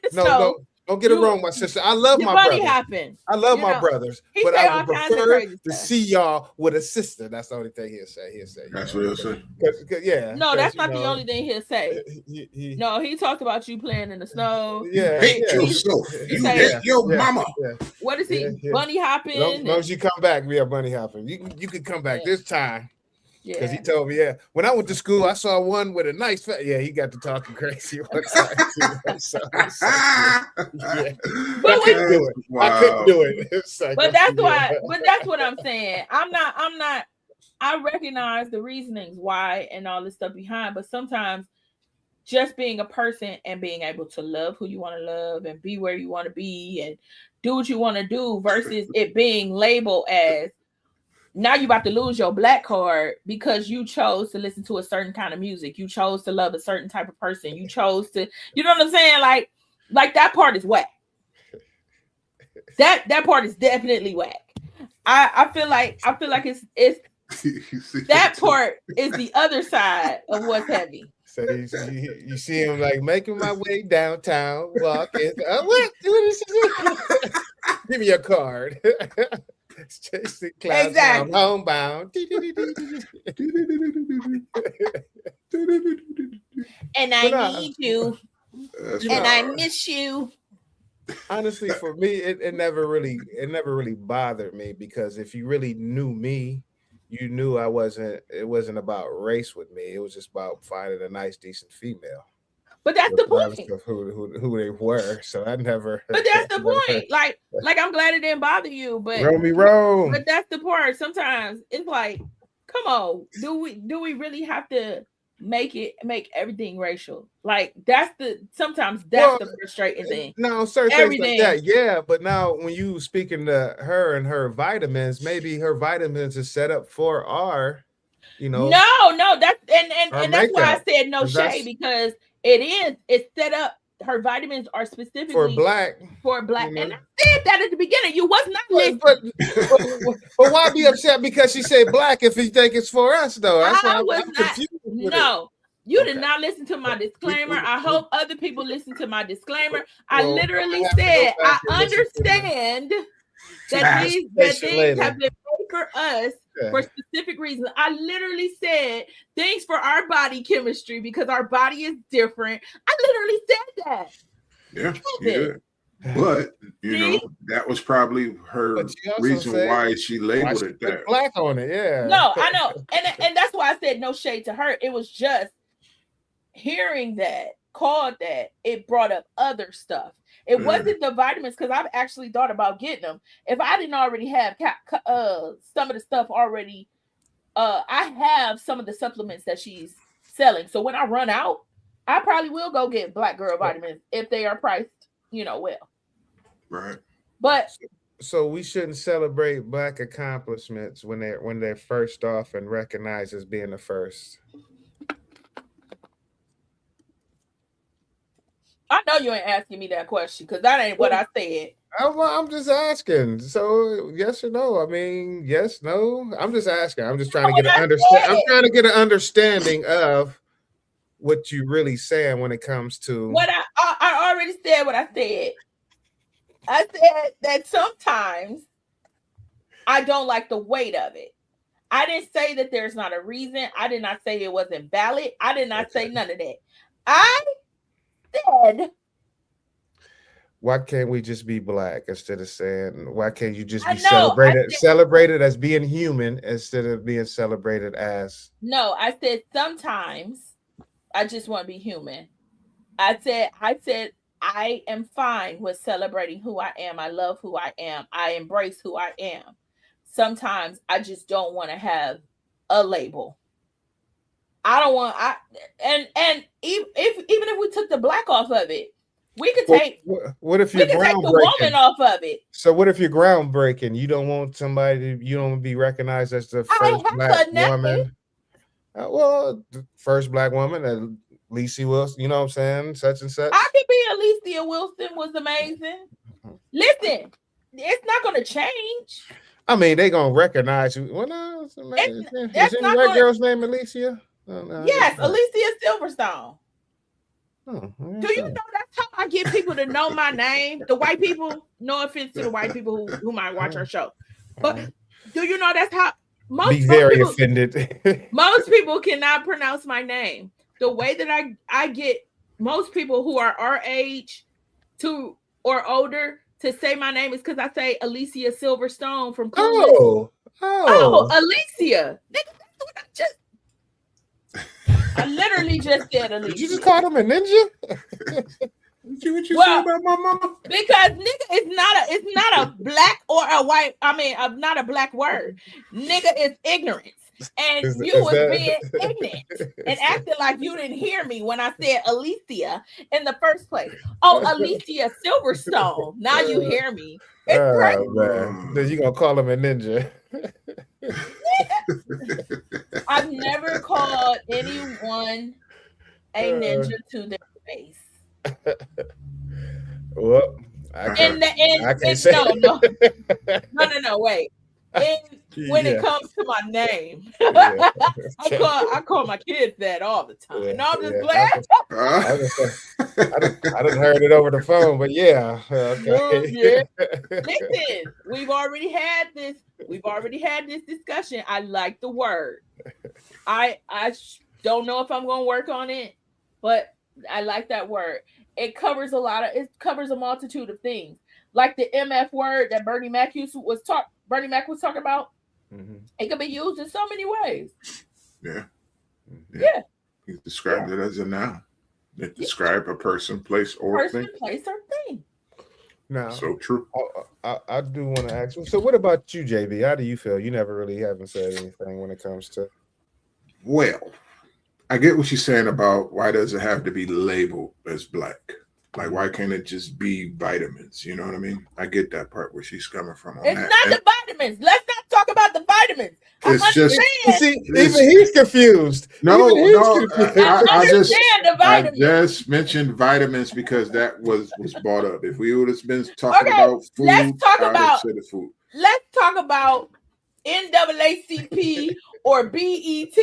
the snow. No, don't get it wrong, my sister. I love my brothers. Happen. I love my brothers, but I would prefer to see y'all with a sister. That's the only thing he'll say. That's what he'll say. Yeah. No, that's not the only thing he'll say. No, he talked about you playing in the snow. Yeah. Hate yourself. You hate your mama. Yeah. What is he? Yeah. Bunny hopping. As long as you come back, we are bunny hopping. You can come back this time. Because he told me, when I went to school, I saw one with a nice he got to talking crazy one time. I couldn't do it. Wow. I couldn't do it. But that's what I'm saying. I'm not I recognize the reasonings why and all this stuff behind, but sometimes just being a person and being able to love who you want to love and be where you want to be and do what you want to do versus it being labeled as now you're about to lose your black card because you chose to listen to a certain kind of music. You chose to love a certain type of person. You chose to, you know what I'm saying? Like that part is whack. That part is definitely whack. I feel like it's that part is the other side of what's heavy. So you see him like making my way downtown, walking. What is this? Give me your card. Chasing clouds, Exactly. I'm homebound. And But nah, I need you, That's You and know, I hard. miss you. honestly, for me, it never really bothered me because if you really knew me, you knew it wasn't about race with me. It was just about finding a nice, decent female, But that's the regardless point. of who they were. So I never But that's the never point. Like I'm glad it didn't bother you, but Romy. that's the part. Sometimes it's like, come on, do we really have to make everything racial? Like sometimes that's Well, the frustrating thing. now certain things Everything. like that, yeah. But now when you speaking to her and her vitamins, maybe her vitamins is set up for our, No, that's our and that's why I makeup. said no 'Cause that's shade because it's set up. Her vitamins are for specifically black. for black, you know. and I said that at the beginning. You was not listening. But why be upset because she said black if you think it's for us though? That's why I was I'm not. confused with it. No, you did Okay. not listen to my disclaimer. I hope other people listen to my disclaimer. Well, I literally I have to go said I back and listen to the understand that conversation things later. have been made for us Yeah. for specific reasons. I literally said things for our body chemistry because our body is different. I literally said that. Yeah, Kevin. yeah. But you See? know, that was probably her But she also reason said why she why labeled she it put that. black on it, yeah. No, I know, and that's why I said no shade to her. It was just hearing that, called that, it brought up other stuff. It wasn't the vitamins because I've actually thought about getting them. If I didn't already have some of the stuff already, I have some of the supplements that she's selling. So when I run out, I probably will go get Black Girl vitamins if they are priced, well. Right. But So we shouldn't celebrate black accomplishments when they're first off and recognized as being the first. I know you ain't asking me that question because that ain't what I said. I'm just asking. So yes or no? I mean, yes, no. I'm just asking. I'm just trying to get an understand. I'm trying to get an understanding of what you really saying when it comes to What I already said what I said. I said that sometimes I don't like the weight of it. I didn't say that there's not a reason. I did not say it wasn't valid. I did not say none of that. I said, why can't we just be black instead of saying why can't you just I be know, celebrated as being human instead of being celebrated as no, I said sometimes I just want to be human. I said I am fine with celebrating who I am. I love who I am. I embrace who I am. Sometimes I just don't want to have a label. I don't want and even if we took the black off of it, we could take what if we you're could take the groundbreaking? woman off of it. So what if you're groundbreaking? You don't want you don't be recognized as the first black woman. Well, the first black woman, Lacey Wilson, you know what I'm saying? Such and such. I could be Alicia Wilson was amazing. Listen, it's not going to change. I mean, they gonna recognize you. Well, no, is any white girl's name Alicia? No, yes, Alicia Silverstone. Oh, do you know that's how I get people to know my name? The white people, no offense to the white people who might watch our show, but do you know that's how most people, offended. Most people cannot pronounce my name. The way that I get most people who are our age to or older to say my name is because I say Alicia Silverstone from Clueless. Oh, Alicia. Nigga, that's what I just. I literally just said Alicia. Did you just call him a ninja? What you say about my mama? Because nigga it's not a black or a white. I mean, not a black word. Nigga is ignorance. And you was being ignorant and acting like you didn't hear me when I said Alicia in the first place. Oh, Alicia Silverstone. Now you hear me. It's crazy. Man. Then you gonna call him a ninja. I've never called anyone a ninja to their face. Well, I can't say. No, wait. when it Yeah. comes to my name. Yeah. I call my kids that all the time. Yeah, No, I'm just yeah. playing. I done heard it over the phone, but yeah. Okay. Yeah. Listen, we've already had this. We've already had this discussion. I like the word. I don't know if I'm going to work on it, but I like that word. It covers a multitude of things. Like the MF word that Bernie Mac was talking about. Mhm. It can be used in so many ways. Yeah. He described it as a noun. It described a person, place, or thing. Place, or thing. Now, So true. I do want to ask you. So, what about you, JB? How do you feel? You never really haven't said anything when it comes to. Well, I get what she's saying about why does it have to be labeled as black? Like, why can't it just be vitamins? You know what I mean? I get that part where she's coming from. It's not the vitamins. Let's not talk about the vitamins. It's just See, even he's confused. No. I I just mentioned vitamins because that was brought up. If we would have been talking about food, let's talk I would have about said the food. Let's talk about NAACP or BET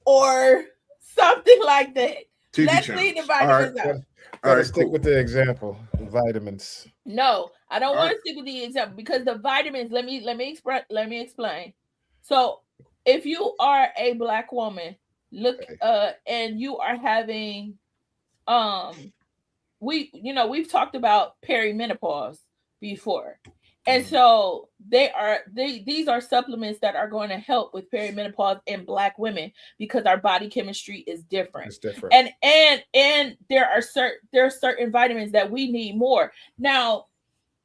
or something like that. TV Let's channels. leave the vitamins out. All right, stick with the example. Vitamins. No, I don't want to stick with the example because the vitamins. Let me explain. So, if you are a black woman, and you are having, we've talked about perimenopause before, and so these are supplements that are going to help with perimenopause in black women because our body chemistry is different. It's different. And there are certain vitamins that we need more. Now,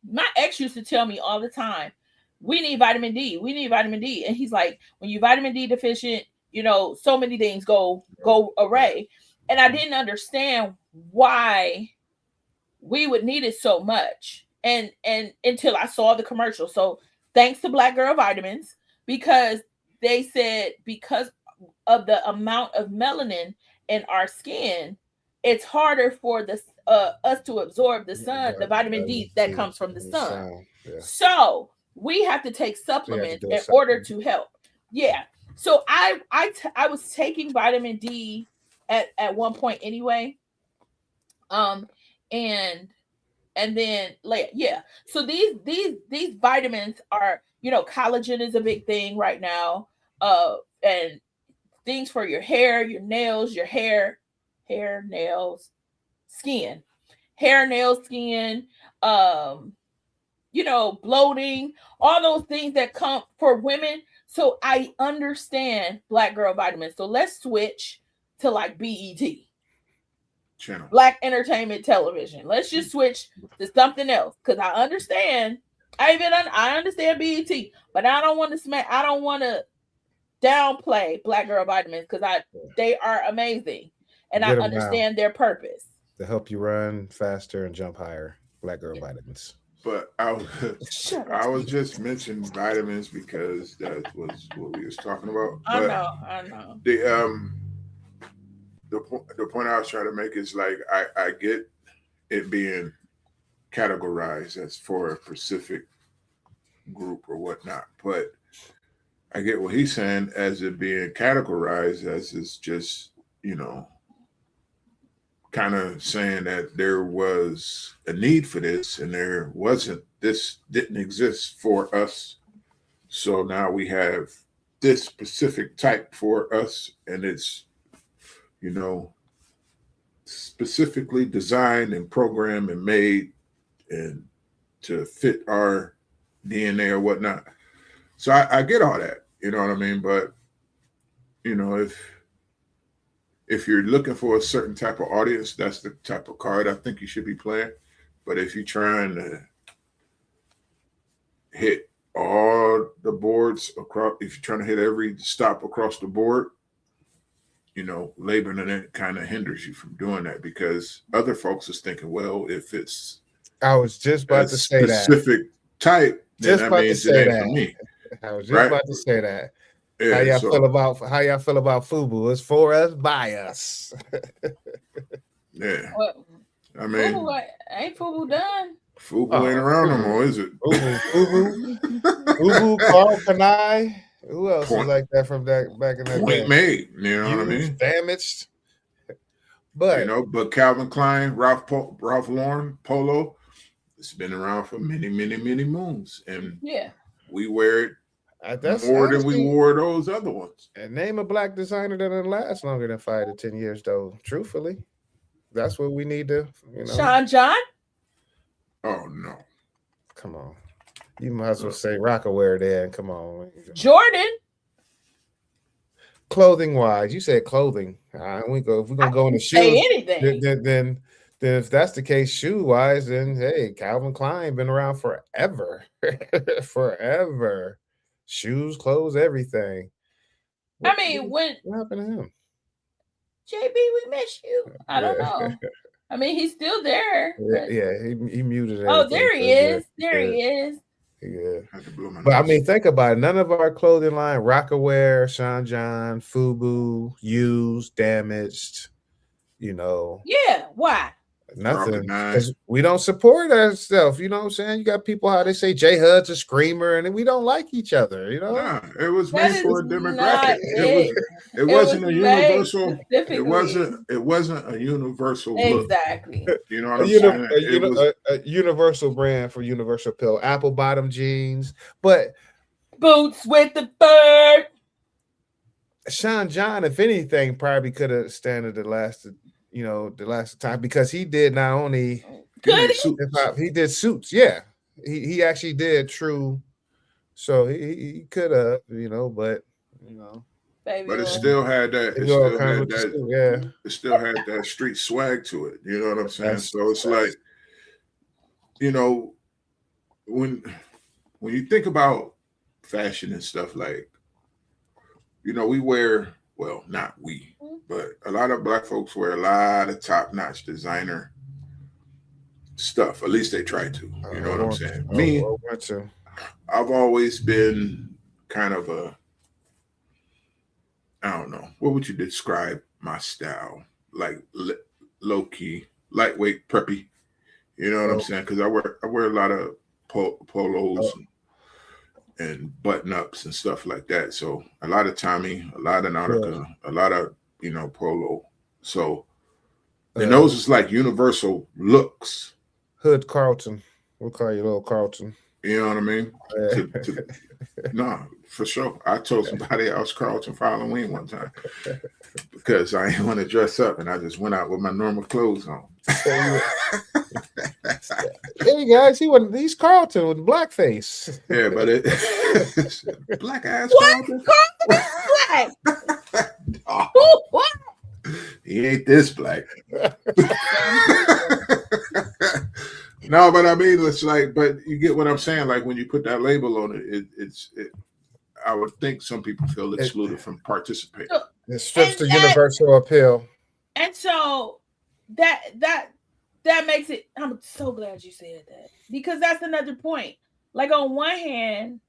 my ex used to tell me all the time, we need vitamin D. We need vitamin D. And he's like, when you're vitamin D deficient, so many things go awry. And I didn't understand why we would need it so much. And until I saw the commercial. So thanks to Black Girl Vitamins, because they said because of the amount of melanin in our skin, it's harder for us to absorb the sun, the vitamin D that comes from the sun. Yeah. So we have to take supplements in order to help. Yeah. So I was taking vitamin D at one point anyway. And then so these vitamins are, collagen is a big thing right now, and things for your hair, your nails, your hair, nails, skin, bloating, all those things that come for women. So I understand Black Girl Vitamins. So let's switch to like BET. Channel. Black Entertainment Television. Let's just switch to something else because I understand. I understand BET, but I don't want to downplay Black Girl Vitamins because they are amazing, and I understand their purpose to help you run faster and jump higher. Black Girl Vitamins. But I was just mentioning vitamins because that was what we was talking about. But I know. The point I was trying to make is like I get it being categorized as for a specific group or whatnot, but I get what he's saying as it being categorized as it's just, kind of saying that there was a need for this and this didn't exist for us. So now we have this specific type for us and it's, specifically designed and programmed and made and to fit our DNA or whatnot. So I get all that, you know what I mean? But, if you're looking for a certain type of audience, that's the type of card I think you should be playing. But if you're trying to hit all the boards across, if you're trying to hit every stop across the board, labeling it kind of hinders you from doing that because other folks is thinking, well, if it's I was just about to say that specific type, then that means it ain't for me. I was just about to say that. Yeah, how y'all feel about FUBU? It's for us, by us. Yeah. Well, I mean, ain't FUBU done? Fubu ain't around no more, is it? Fubu, Carl Panay. Who else was like that from that back in that Point day? made. You know what I mean? Damaged. But but Calvin Klein, Ralph Lauren, Polo, it's been around for many, many, many moons, and we wear it more than we wore those other ones. And name a black designer that doesn't last longer than 5 to 10 years, though. Truthfully, that's what we need to, Sean John. Oh no! Come on, you might as well say Rockaware then. Come on, Jordan. Clothing wise, you said clothing. If we're gonna go in the shoes, say anything. Then if that's the case, shoe wise, then hey, Calvin Klein been around forever, forever. Shoes, clothes, everything. What happened to him? JB, we miss you. I don't know. I mean, he's still there. He muted. Oh, there he is. There he is. Yeah. But I mean, think about it. None of our clothing line, Rockaware, Sean John, Fubu, used, damaged, Yeah, why? Nothing. Because we don't support ourselves. You know what I'm saying? You got people, how they say J Hud's a screamer, and we don't like each other, Nah, it was made for a demographic. It wasn't a universal. It wasn't a universal look. Exactly. You know what I'm saying? A universal brand for universal pill. Apple bottom jeans, but boots with the bird. Sean John, if anything, probably could have standed the last time, because he did not only he did suits. Yeah, he actually did true. So he could have, but but it still had that. It still had that street swag to it. You know what I'm saying? So it's like, when you think about fashion and stuff, like, we wear, well, not we, but a lot of black folks wear a lot of top-notch designer stuff. At least they try to. You know what I'm saying? Me, I've always been kind of I don't know. What would you describe my style? Like low-key, lightweight, preppy. You know what I'm saying? Because I wear a lot of polos and button-ups and stuff like that. So a lot of Tommy, a lot of Nautica, a lot of, polo. So, and those is like universal looks. Hood Carlton. We'll call you Little Carlton. You know what I mean? No, for sure. I told somebody I was Carlton for Halloween one time because I didn't want to dress up, and I just went out with my normal clothes on. Hey guys, he's Carlton with blackface. Yeah, but it black ass Carlton. Black. Oh, what? He ain't this black. No, but I mean, it's like, but you get what I'm saying. Like when you put that label on it, I would think some people feel excluded from participating. It strips the universal appeal. And so that makes it. I'm so glad you said that, because that's another point. Like on one hand,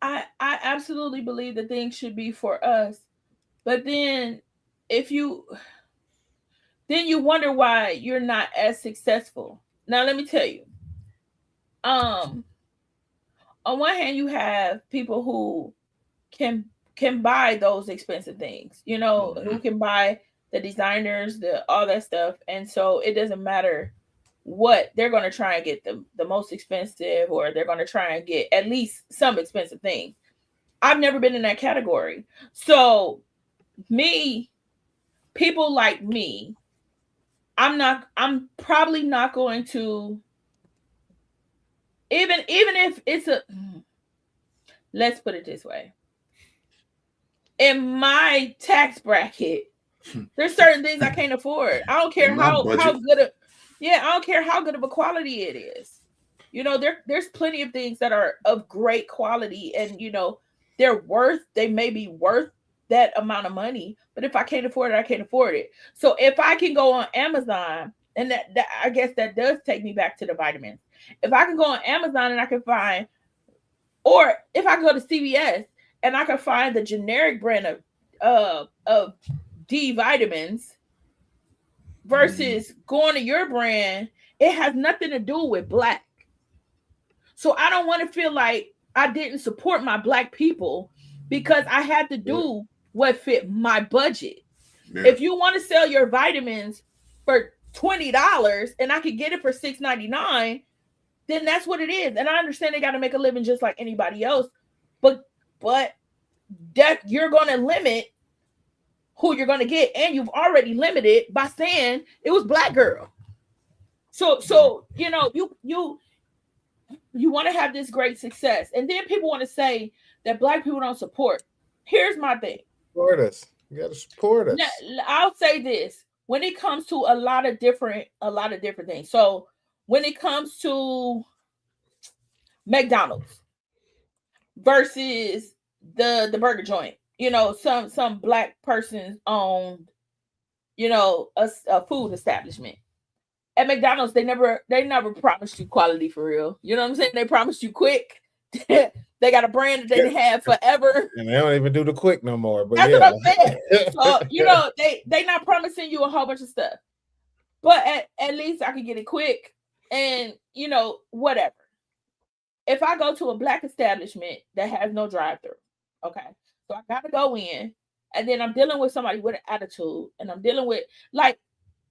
I absolutely believe that things should be for us, but then you wonder why you're not as successful. Now let me tell you. On one hand, you have people who can buy those expensive things, who can buy the designers, all that stuff. And so it doesn't matter what, they're going to try and get the most expensive, or they're going to try and get at least some expensive thing. I've never been in that category. So people like me, I'm probably not going to, even if it's let's put it this way. In my tax bracket, there's certain things I can't afford. I don't care how good of a quality it is. There's plenty of things that are of great quality, and they may be worth that amount of money, but if I can't afford it, I can't afford it. So if I can go on Amazon, and that I guess that does take me back to the vitamins. If I can go on Amazon and I can find, or if I go to CVS and I can find the generic brand of D vitamins versus going to your brand It has nothing to do with Black. So I don't want to feel like I didn't support my Black people because I had to do what fit my budget. Yeah. If you want to sell your vitamins for $20 and I could get it for $6.99, then that's what it is. And I understand they got to make a living just like anybody else, but that you're going to limit who you're going to get, and you've already limited by saying it was Black girl. So you know, you want to have this great success, and then people want to say that Black people don't support. Here's my thing: support us. You got to support us. Now, I'll say this: when it comes to a lot of different things. So when it comes to McDonald's versus the burger joint, you know, some Black persons owned, you know, a food establishment. At McDonald's, they never promised you quality for real. You know what I'm saying? They promised you quick. They got a brand that they didn't have forever. And they don't even do the quick no more. But that's what I'm saying. So, you know, they not promising you a whole bunch of stuff. But at least I can get it quick and, you know, whatever. If I go to a Black establishment that has no drive-thru, okay, so I got to go in, and then I'm dealing with somebody with an attitude, and I'm dealing with, like,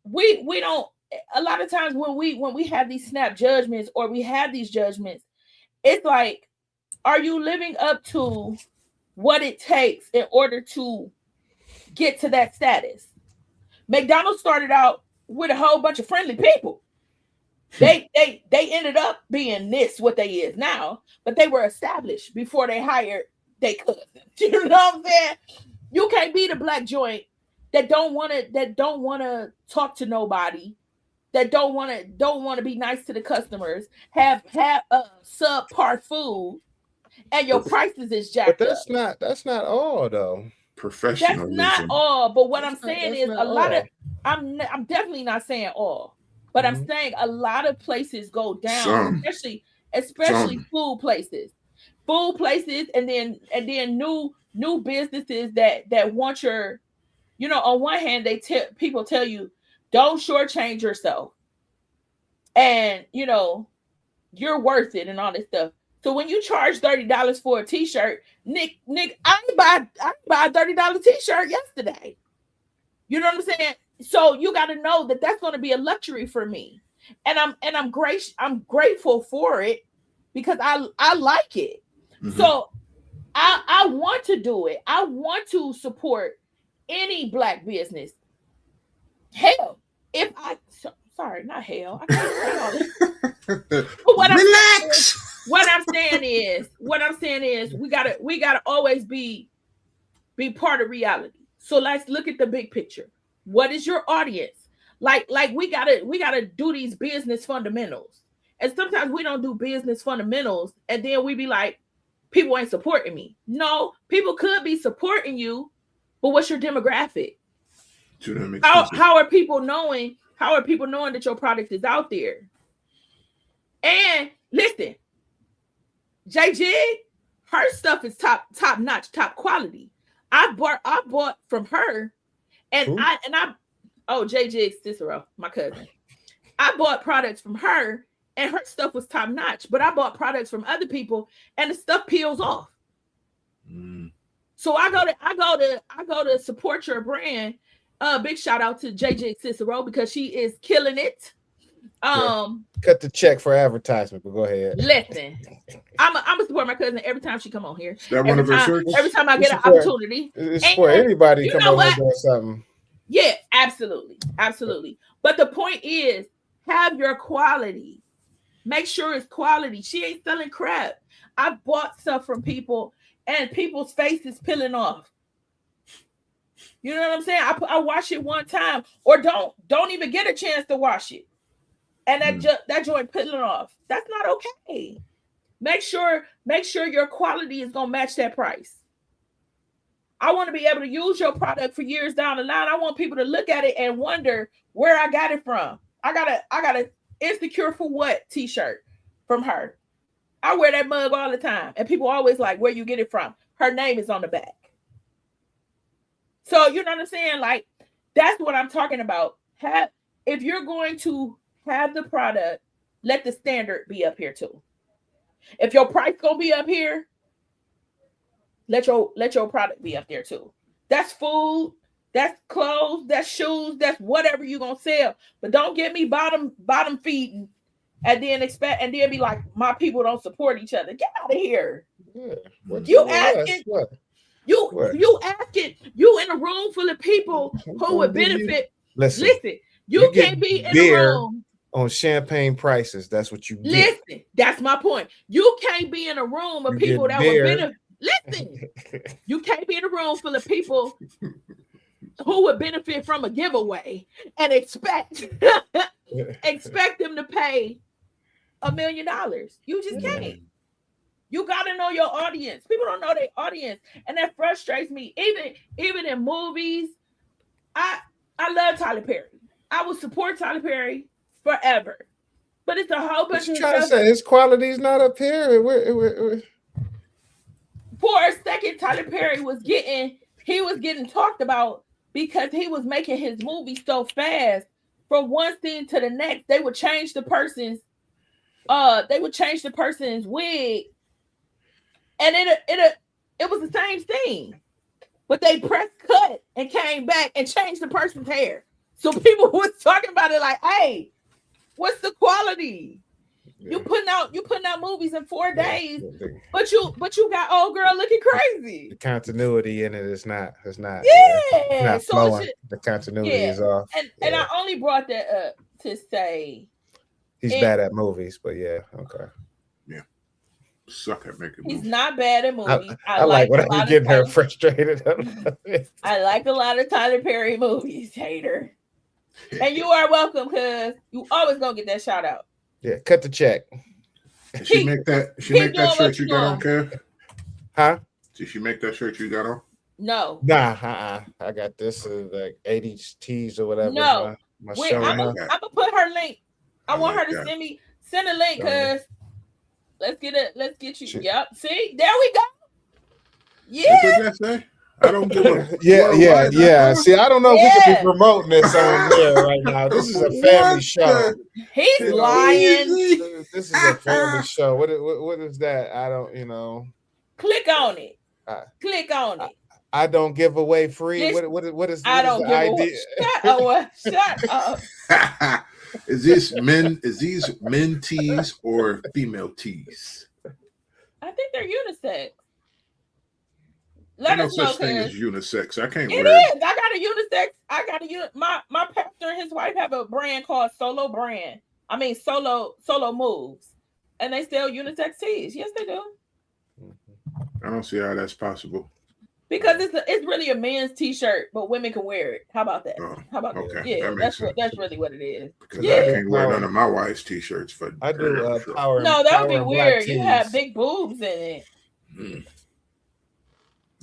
we don't, a lot of times when we have these snap judgments or we have these judgments, it's like, are you living up to what it takes in order to get to that status? McDonald's started out with a whole bunch of friendly people. They ended up being what they is now, but they were established before they hired their cousin. You know what I'm saying? You can't be the Black joint that don't want to talk to nobody, that don't want to be nice to the customers, have subpar food, and your prices is jacked up. But that's not all though. Professionalism. That's not all. But what I'm saying is a lot of. I'm definitely not saying all, but I'm saying a lot of places go down, especially food places, and then new businesses that want your, you know, on one hand people tell you don't shortchange yourself, and you know you're worth it and all this stuff. So when you charge $30 for a t-shirt, Nick, I buy a $30 t-shirt yesterday. You know what I'm saying? So you got to know that that's going to be a luxury for me, and I'm grateful for it because I like it. Mm-hmm. So I want to do it. I want to support any Black business. Hell, sorry, not hell. I can't say all this. Relax. What I'm saying is we gotta always be part of reality. So let's look at the big picture. What is your audience? Like we gotta do these business fundamentals. And sometimes we don't do business fundamentals, and then we be like, people ain't supporting me. No, people could be supporting you, but what's your demographic? How are people knowing that your product is out there? And listen, JJ, her stuff is top notch, top quality. I bought from her, and JJ Cicero, my cousin. I bought products from her, and her stuff was top notch. But I bought products from other people, and the stuff peels off. Mm. So I go to support your brand. Big shout out to JJ Cicero because she is killing it. Cut the check for advertisement, but go ahead. Listen, I'm a support my cousin every time she come on here. Is that one of her shirts? Every time I get an opportunity. It's for anybody come on here doing something. Yeah, absolutely. But the point is, have your quality. Make sure it's quality. She ain't selling crap. I bought stuff from people, and people's faces peeling off. You know what I'm saying? I wash it one time, or don't even get a chance to wash it. And that joint peeling off. That's not okay. Make sure your quality is gonna match that price. I want to be able to use your product for years down the line. I want people to look at it and wonder where I got it from. I got a insecure for what t-shirt from her. I wear that mug all the time, and people always like, where you get it from? Her name is on the back. So you know what I'm saying? Like, that's what I'm talking about. If you're going to have the product, let the standard be up here too. If your price gonna be up here, let your product be up there too. That's food, that's clothes, that's shoes, that's whatever you gonna sell. But don't get me bottom feeding and then be like, my people don't support each other. Get out of here. Yeah. You asking what? you asking you in a room full of people who would benefit. Listen, you can't be in a room on champagne prices. That's what you get. Listen, that's my point. You can't be in a room of people that would benefit. Listen, you can't be in a room full of people who would benefit from a giveaway and expect them to pay $1 million. You just can't. You gotta know your audience. People don't know their audience, and that frustrates me. Even in movies, I love Tyler Perry. I will support Tyler Perry forever, but it's a whole bunch of trying to say his quality's not up here. For a second, Tyler Perry was getting talked about because he was making his movie so fast. From one scene to the next, they would change the person's wig, and it was the same scene, but they pressed cut and came back and changed the person's hair. So people was talking about it like, hey, what's the quality? You putting out movies in 4 days, but you got old girl looking crazy. The continuity in it is not. Yeah, not flowing. The continuity is off. And I only brought that up to say he's bad at movies, but yeah, okay. Yeah, suck at making movies. He's not bad at movies. I like when I'm getting her frustrated. I like a lot of Tyler Perry movies, hater. And you are welcome, because you always gonna get that shout out. Yeah, cut the check. Did she make that? She make that shirt you got on, Kev? Huh? Did she make that shirt you got on? No. Nah, I got this like 80s tees or whatever. No. Wait, I'm gonna put her link. I want her to send a link, because let's get you. Yep. See, there we go. Yeah. I don't give a yeah. See, I don't know if we can be promoting this on there right now. This is a family show. He's lying. This is a family show. What is that? I don't, Click on it. Click on it. I don't give away free. What is I don't give away. Shut up. Is these men tees or female tees? I think they're unisex. There's no such thing as unisex. I can't wear it. It is. I got a unisex. My pastor and his wife have a brand called Solo Moves, and they sell unisex tees. Yes, they do. I don't see how that's possible. Because it's really a men's t-shirt, but women can wear it. How about that? How about that? Yeah, that's really what it is. Because I can't wear none of my wife's t-shirts for. I do power. No, that would be weird. You have big boobs in it.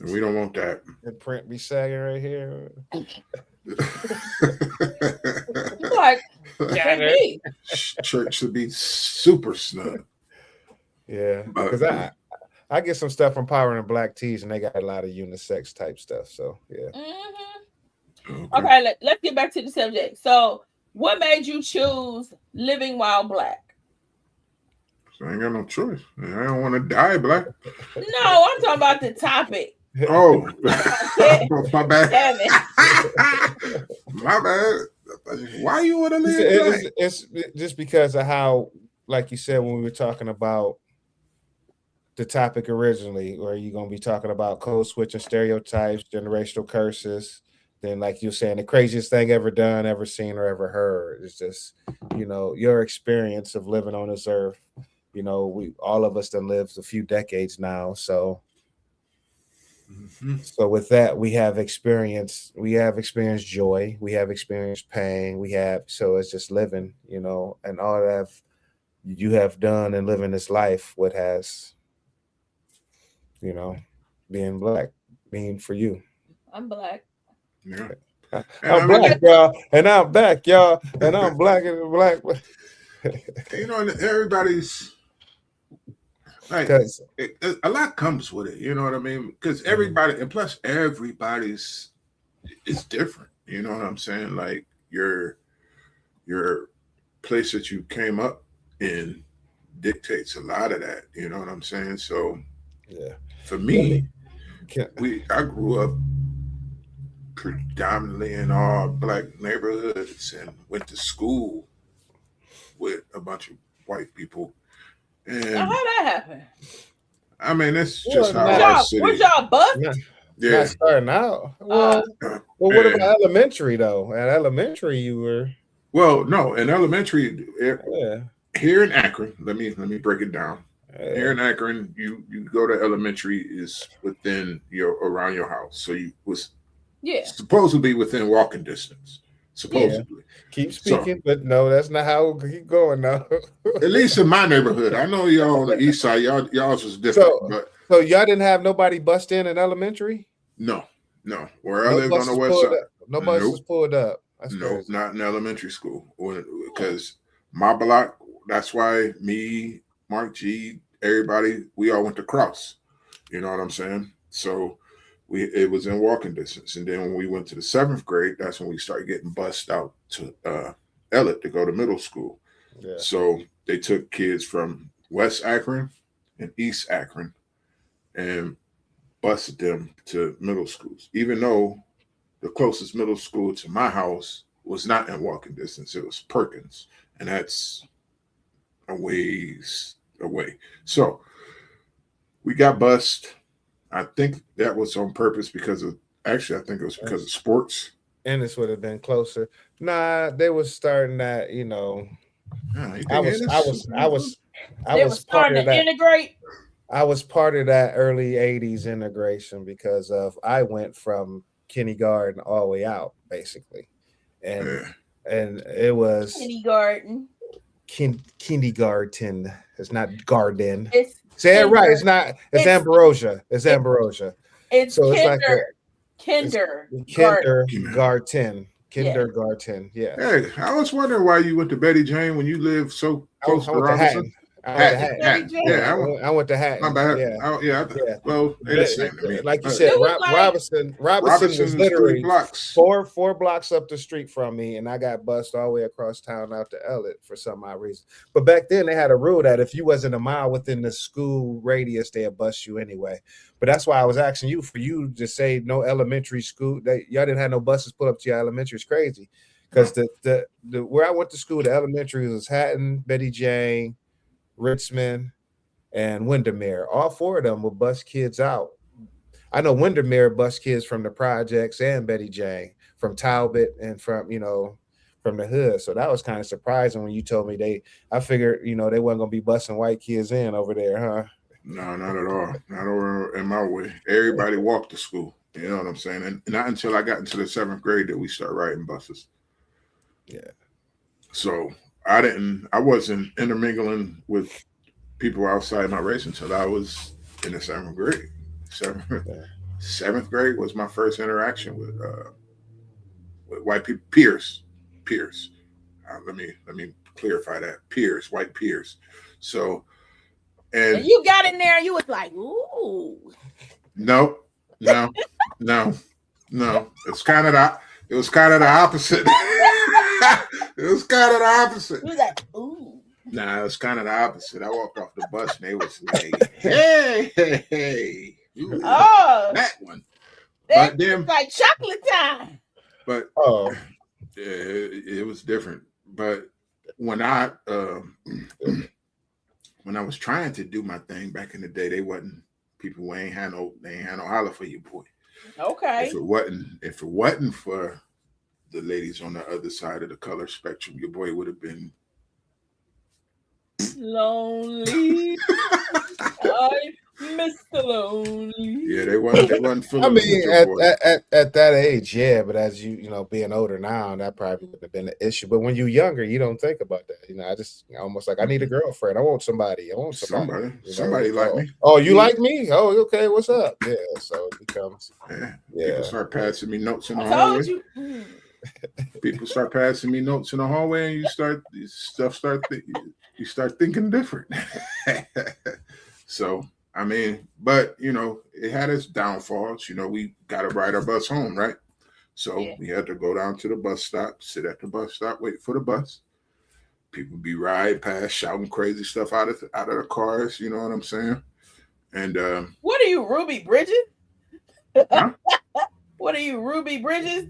We don't want that. The print be sagging right here. Like, church should be super snug. Yeah, because I get some stuff from Power and Black Tees, and they got a lot of unisex type stuff. So yeah. Mm-hmm. Okay, let's get back to the subject. So, what made you choose living while black? I ain't got no choice. I don't want to die black. No, I'm talking about the topic. Oh, my bad. Damn it. My bad. Why you want to live? It's just because of how, like you said, when we were talking about the topic originally, where you're going to be talking about code switching, stereotypes, generational curses. Then, like you're saying, the craziest thing ever done, ever seen, or ever heard is just, your experience of living on this earth. All of us that lived a few decades now. So with that, we have experienced joy, we have experienced pain, so it's just living, and all that you have done and living this life, what has, being black mean for you. I'm black. Yeah. I'm black, y'all, and I'm back, y'all, and I'm black and black. Everybody's like, a lot comes with it, you know what I mean? Because everybody, and plus everybody's is different. You know what I'm saying? Like your place that you came up in dictates a lot of that. You know what I'm saying? So Yeah. for me, Can- I grew up predominantly in all black neighborhoods and went to school with a bunch of white people. Now, And how that happen? I mean, that's Well, just how not- our Y'all, city. was y'all bust? Not, Yeah. not starting out. Well, what Yeah. about elementary though? At elementary, you were. Well, no, in elementary Yeah. here in Akron, let me break it down. Yeah. Here in Akron, you go to elementary is within around your house. So you was Yeah. supposedly within walking distance. Supposedly. Keep speaking, but no, that's not how we keep going now. At least in my neighborhood. I know y'all on the east side, y'all's was different, but So y'all didn't have nobody bust in elementary? no. Where I lived on the west side. No bus was pulled up. That's No, crazy. not in elementary school. Because my block, that's why me, Mark G, everybody, we all went to Cross. You know what I'm saying? So it was in walking distance. And then when we went to the 7th grade, that's when we started getting bussed out to Ellet to go to middle school. Yeah. So they took kids from West Akron and East Akron and bused them to middle schools, even though the closest middle school to my house was not in walking distance. It was Perkins, and that's a ways away. So we got bused. I think that was on purpose because of, actually, I think it was because of sports. Ennis would have been closer. Nah, they was starting that, you know. Yeah, you I think was They were part starting of to that. integrate. I was part of that early 80s integration because I went from kindergarten all the way out, basically. And Yeah. and it was Kindergarten. kindergarten. It's not garden. It's Say it right. kinder. It's not. It's It's- ambrosia. It's ambrosia. It's So it's like kindergarten. Kindergarten. Kindergarten. Yeah. Hey, I was wondering why you went to Betty Jane when you live so close to I went to Robinson. Hatton. I went to Hatton. Hatton. Yeah, I went to Hatton. my bad. Yeah. Yeah. Well, it's the same to me. Like you But said, It was like- Robinson Robinson's was literally 3 blocks. four blocks up the street from me, and I got bussed all the way across town out to Ellet for some odd reason. But back then they had a rule that if you wasn't a mile within the school radius, they'd bust you anyway. But that's why I was asking you for you to say no elementary school. Y'all didn't have no buses put up to your elementary is crazy. Because the where I went to school, the elementary was Hatton, Betty Jane, Richmond, and Windermere. All 4 of them would bus kids out. I know Windermere bus kids from the projects and Betty Jane, from Talbot and from the hood. So that was kind of surprising when you told me I figured, they wasn't gonna be busing white kids in over there, huh? No, not at all. Not over in my way. Everybody walked to school. You know what I'm saying? And not until I got into the 7th grade did we start riding buses. Yeah. So I wasn't intermingling with people outside my race until I was in the 7th grade. 7th grade was my first interaction with white people, peers. Let me clarify that. Peers, white peers. So, And you got in there and you was like, ooh. No. It's kind of the opposite. It was kind of the opposite. You was like, ooh. Nah, it was kind of the opposite. I walked off the bus and they was like, hey. Oh, That one. But But then, like chocolate time. but Oh, it was different. But when I was trying to do my thing back in the day, people ain't had no holler for you, boy. Okay. If it wasn't for the ladies on the other side of the color spectrum, your boy would have been Lonely. I miss the lonely. Yeah, they wasn't feeling I it with mean, your boy. at that age, yeah. But as being older now, that probably wouldn't have been an issue. But when you're younger, you don't think about that. I just almost like I need a girlfriend. I want somebody. Somebody like me. Oh, you like me? Oh, okay. What's up? Yeah. So it becomes. Yeah. Yeah. People start passing me notes in the I hallway. told you. People start passing me notes in the hallway, and you start thinking different. So I mean, but it had its downfalls. We got to ride our bus home, right? So Yeah. we had to go down to the bus stop, sit at the bus stop, wait for the bus, people be riding past, shouting crazy stuff out of the cars. You know what I'm saying? And What are you, Ruby Bridges? Huh? What are you, Ruby Bridges?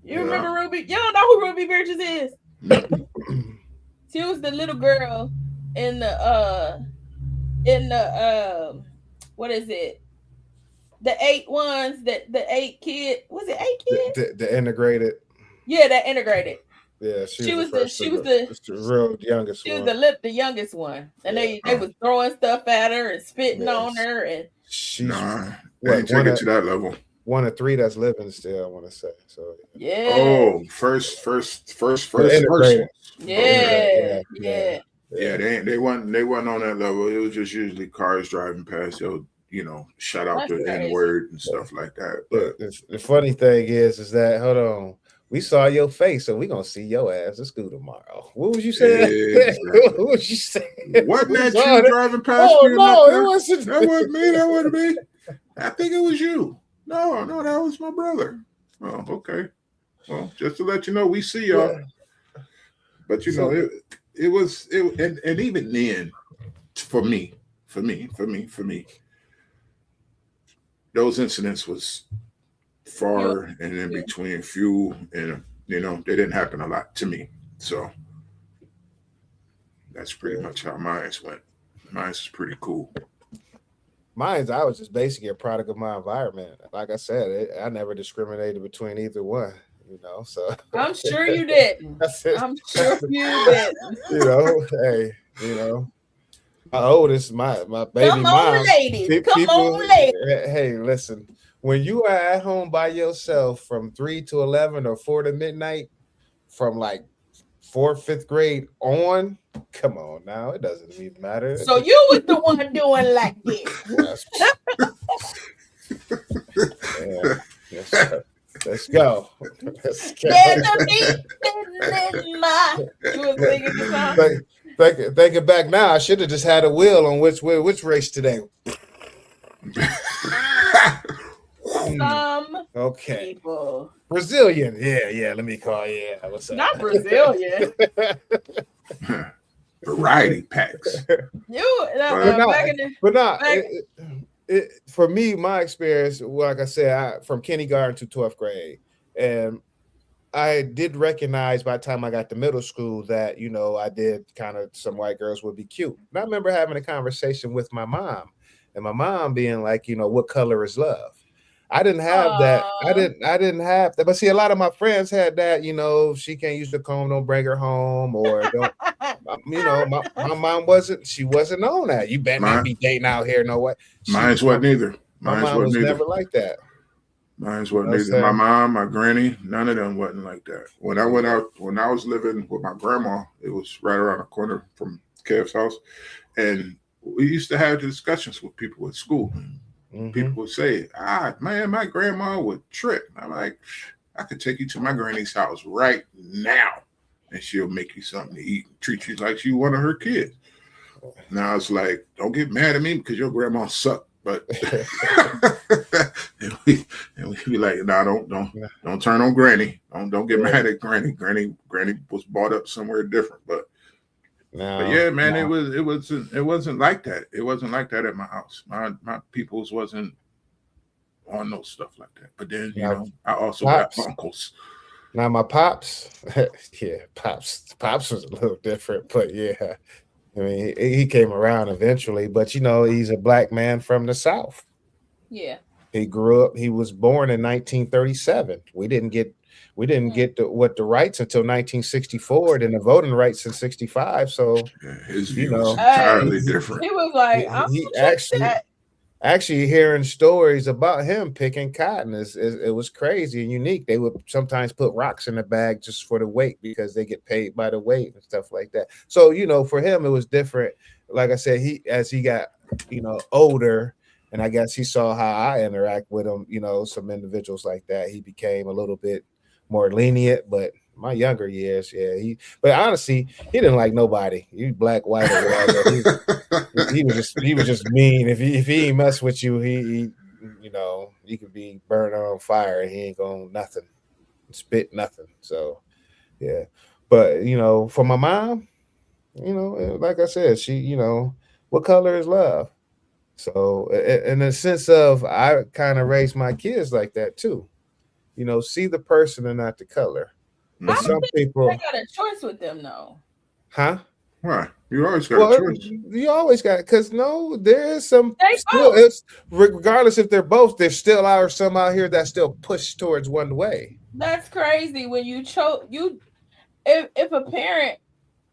You Yeah. remember Ruby? You don't know who Ruby Bridges is? She was the little girl in the what is it? The 8 ones that the 8 kid, was it 8 kids? The integrated. Yeah, that integrated. Yeah, She was the real youngest she was one. the youngest one, and Yeah. they was throwing stuff at her and spitting Yes. on her, and She's Nah, what, I ain't take it to that level. one of 3 that's living still, I want to say. So yeah. Oh, first. integrated. Yeah. Yeah, they wasn't on that level. It was just usually cars driving past. They'll, shout out That's the crazy. N-word and stuff like that. But The funny thing is that, hold on, we saw your face, so we gonna see your ass at school tomorrow. What was you saying? Exactly. What was you saying? wasn't We that saw you it. driving past Oh me? no, it wasn't. That wasn't me. That wasn't me. I think it was you. No, that was my brother. Oh, okay. Well, just to let you know, we see y'all. Yeah. But and even then, for me, those incidents was far and in between, few, and they didn't happen a lot to me. So that's pretty much how mine went. Mine's pretty cool. I was just basically a product of my environment. Like I said, I never discriminated between either one. So I'm sure you didn't. I'm sure you didn't. Hey, my oldest, my baby Come mom. on, ladies. Come on, ladies. Hey, listen. When you are at home by yourself from 3 to 11 or 4 to midnight, from like 4th, 5th grade on, come on now, it doesn't even matter. So you was the one doing like this. Let's go. Let's go. There's a beat in my. You was singing the song. Thinking back now, I should have just had a wheel on which race today. Some Okay. people. Brazilian. Yeah. Let me call. Yeah. What's up? Not Brazilian. Variety packs. For me, my experience, like I said, from kindergarten to 12th grade, and I did recognize by the time I got to middle school that, I did kind of, some white girls would be cute. And I remember having a conversation with my mom, and my mom being like, what color is love? I didn't have that. I didn't have that. But see, a lot of my friends had that, she can't use the comb, don't bring her home, or don't, my mom wasn't on that. You better not be dating out here, no way. Mine's wasn't either. My mom was never like that. Mine's wasn't either. My mom, my granny, none of them wasn't like that. When I went out, when I was living with my grandma, it was right around the corner from Kev's house. And we used to have discussions with people at school. Mm-hmm. People would say, man, my grandma would trip. I'm like, I could take you to my granny's house right now, and she'll make you something to eat and treat you like you one of her kids. Now it's like, don't get mad at me because your grandma sucked. But and we be like, don't turn on Granny. Don't get mad at Granny. Granny was brought up somewhere different. But yeah, man, it wasn't like that. It wasn't like that at my house. My peoples wasn't on no stuff like that. But then I also got uncles. Now my pops, pops was a little different, but yeah. I mean, he came around eventually, but he's a black man from the South. Yeah. He grew up. He was born in 1937. We didn't get the rights until 1964. Then the voting rights in 65. So his view was entirely different. He was like, he actually hearing stories about him picking cotton it was crazy and unique. They would sometimes put rocks in the bag just for the weight because they get paid by the weight and stuff like that. So for him it was different. Like I said, as he got older, and I guess he saw how I interact with him, some individuals like that, he became a little bit more lenient. But my younger years, but honestly, he didn't like nobody. He black, white, or whatever. he was just mean. If he ain't mess with you, he could be burned on fire and he ain't gonna spit nothing. So yeah. But for my mom, You know, like I said, she, you know, what color is love? So, in a sense of, I kind of raised my kids like that too. You know, see the person and not the color. But I Mhm. some don't people, think I got a choice with them though. huh? Why? You always got a Well, choice. you always got, because no, there is some They still. both. It's regardless if they're both. There's still are some out here that still push towards one way. That's crazy when you if a parent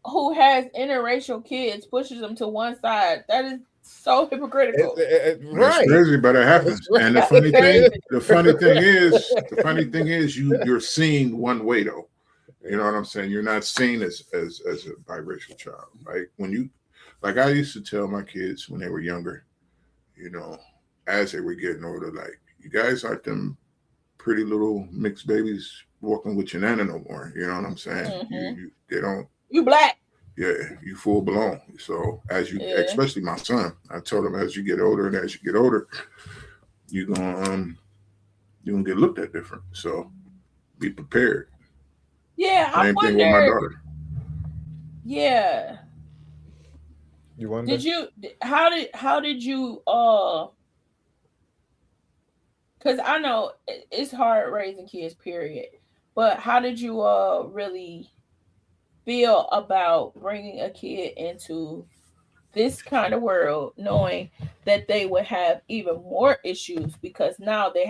who has interracial kids pushes them to one side, that is so hypocritical. That's Right. crazy, but it happens. That's And the right. funny Crazy. thing, the funny thing is, you're seen one way though. You know what I'm saying? You're not seen as a biracial child. Like when you, like I used to tell my kids when they were younger, you know, as they were getting older, like you guys aren't them pretty little mixed babies walking with your nana no more. You know what I'm saying? Mhm. They don't. You black. Yeah, you full blown. So as you, Yeah. especially my son, I told him as you get older, you're gonna get looked at different. So be prepared. Yeah, I Same thing with my wonder. daughter. Yeah. You wonder? Did you? How did you? Because I know it's hard raising kids. Period. But how did you really feel about bringing a kid into this kind of world, knowing that they would have even more issues because now they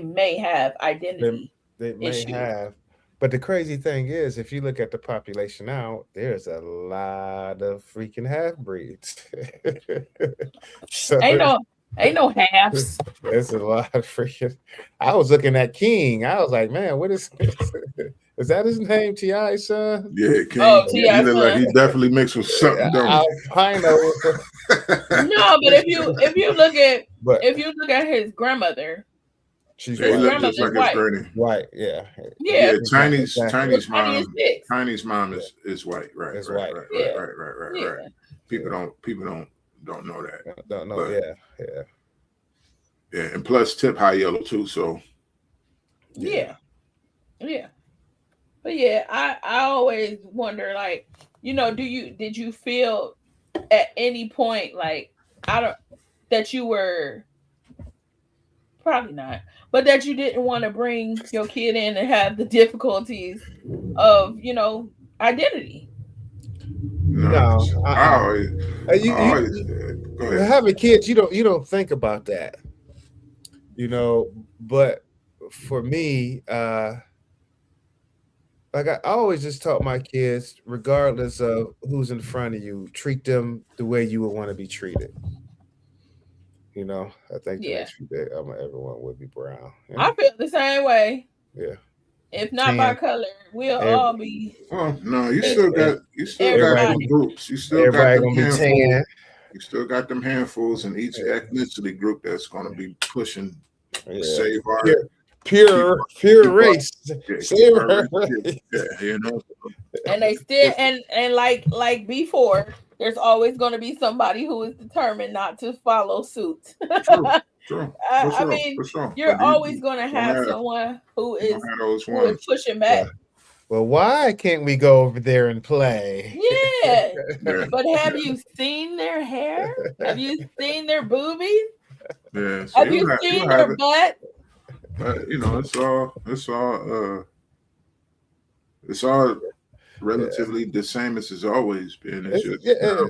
may have identity They may issues. have. But the crazy thing is, if you look at the population now, there's a lot of freaking half breeds. So Ain't no halves. there's a lot of freaking. I was looking at King. I was like, man, what is is that his name? T.I. son? Yeah, King. Oh, He T.I. look like son. he definitely mixed with something, don't Albino. No, but if you look at But his grandmother, she's Yeah, he his white. looked just like grandmother's his white. granny. White, yeah. Yeah, Yeah, Chinese Exactly. Tiny as six. Chinese mom is white. Right, It's right, white. right, Yeah. right. Yeah. People don't know that. Don't know. But- Yeah. Yeah, and plus tip high yellow too. So Yeah. But yeah, I always wonder, like, did you feel at any point like that you were probably not, but that you didn't want to bring your kid in and have the difficulties of identity? No, I always, You go ahead. having kids, you don't think about that, But for me, like I always just taught my kids, regardless of who's in front of you, treat them the way you would want to be treated. I think the Yeah. next few days, everyone would be brown. I feel the same way. Yeah. If not by color, we'll all be. Well, no, you still got Everybody. them groups. You still Everybody got them gonna be tan. handfuls. You still got them handfuls in each ethnicity group that's going to be pushing Yeah. save our Pure race. Save our race. Yeah, And they still and like before, there's always going to be somebody who is determined not to follow suit. True. I mean, you're always going to have someone who is pushing back. Well, why can't we go over there and play? Yeah. But have you seen their hair? Have you seen their boobies? Yeah. Have you seen their butt? But it's all relatively the same as it's always been. It's just,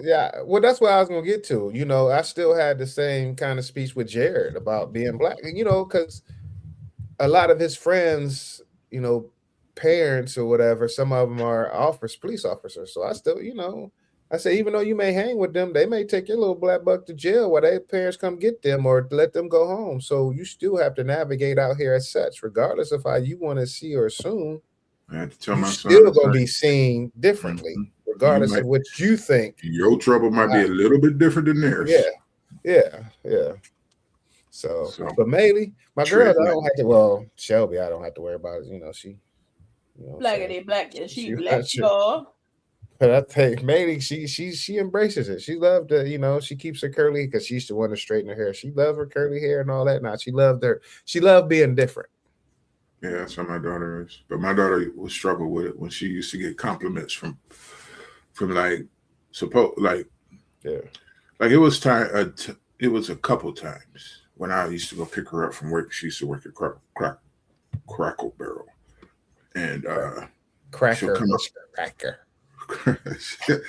yeah. Well, that's what I was gonna get to. I still had the same kind of speech with Jared about being black. Because a lot of his friends, parents or whatever, some of them are police officers. So I still, I say, even though you may hang with them, they may take your little black buck to jail while their parents come get them or let them go home. So you still have to navigate out here as such, regardless of how you want to see or assume. I had to tell my son, still going to be seen differently, regardless of what you think. Your trouble might be a little bit different than theirs. Yeah. So but maybe my girl, I don't have to. Well, Shelby, I don't have to worry about it. She, blackity black, and she black girl. But I think maybe she embraces it. She loved she keeps her curly because she used to want to straighten her hair. She loved her curly hair and all that. Now she loved being different. Yeah, that's how my daughter is. But my daughter would struggle with it when she used to get compliments from from like Yeah. like it was time. It was a couple times when I used to go pick her up from work. She used to work at Crackle Barrel, and Cracker. come up. Cracker. she'll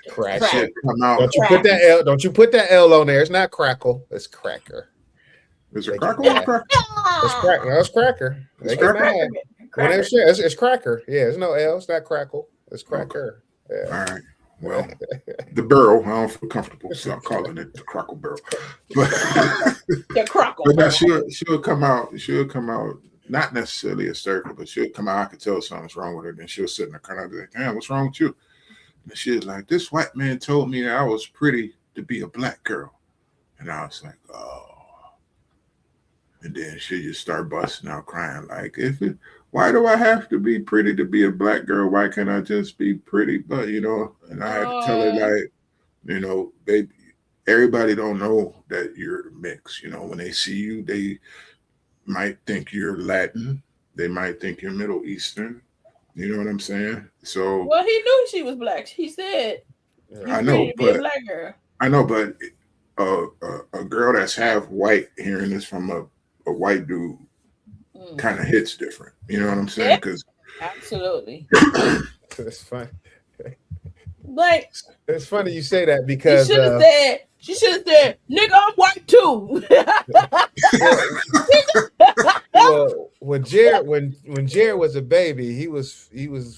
Cracker. come out. Don't you put that L? Don't you put that L on there? It's not crackle. It's cracker. Is it They Crackle get or mad. Cracker? It's cracker. No, it's cracker. They It's get cracker? mad. When they share, it's cracker. Yeah, there's no L. It's not crackle. It's cracker. Yeah. All right. Well, the barrel, I don't feel comfortable, so I'm calling it the Crackle Barrel. But, The crockle. but now she'll come out. She'll come out, not necessarily hysterical, but she'll come out. I can tell something's wrong with her. Then she'll sit in the corner and be like, "Damn, what's wrong with you?" And she's like, "This white man told me that I was pretty to be a black girl," and I was like, "Oh." And then she just start busting out crying, like, why do I have to be pretty to be a black girl? Why can't I just be pretty? But and I had to tell her, like, baby, everybody don't know that you're mixed. When they see you, they might think you're Latin. They might think you're Middle Eastern. You know what I'm saying? So Well, he knew she was black. He said, I know, be a but black girl. I know, but a girl that's half white hearing this from a white dude kind of hits different. You know what I'm saying? Because Absolutely. It's funny. Like, It's funny you say that because she should have said, nigga, I'm white too. well, when Jared was a baby, he was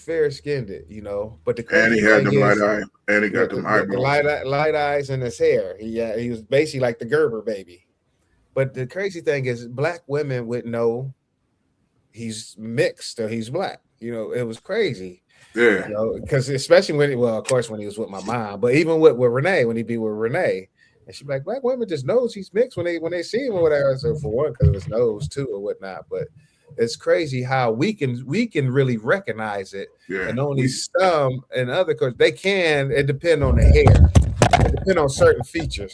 fair skinned, But the and he had them light eye, and he got them the eyeballs. light eyes in his hair. He was basically like the Gerber baby. But the crazy thing is, black women would know he's mixed or he's black. It was crazy. Yeah. Because especially of course, when he was with my mom, but even with Renee, when he'd be with Renee, and she'd be like, black women just knows he's mixed when they see him or whatever. So for one, because of his nose too or whatnot. But it's crazy how we can really recognize it, and only some and other cultures they can. It depends on the hair. It depends on certain features.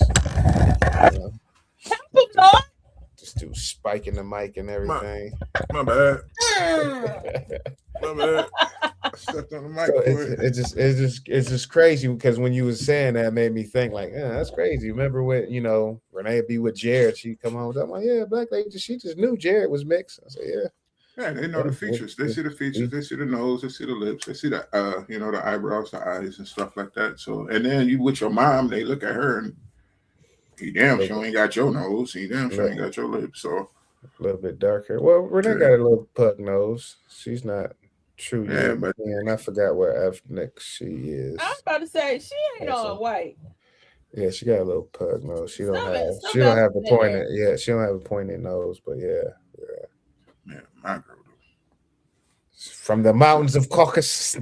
Just do spiking the mic and everything. My bad. My bad. I stepped on the mic. So it's just crazy because when you was saying that, it made me think like, yeah, that's crazy. Remember when Renee be with Jared? She'd come home with that. I'm like, yeah, black lady. She just knew Jared was mixed. I said, yeah. Yeah, they know the features. They see the features. They see the nose. They see the lips. They see the the eyebrows, the eyes, and stuff like that. So, and then you with your mom, they look at her and he damn sure ain't got your nose. He damn sure ain't got your lips. So a little bit darker. Well, Renee got a little pug nose. She's not true. Yeah, but I forgot what ethnic she is. I was about to say she ain't all white. Yeah, she got a little pug nose. She don't have a pointed. Yeah, she don't have a pointed nose. But yeah. My girl. From the mountains of Caucasus.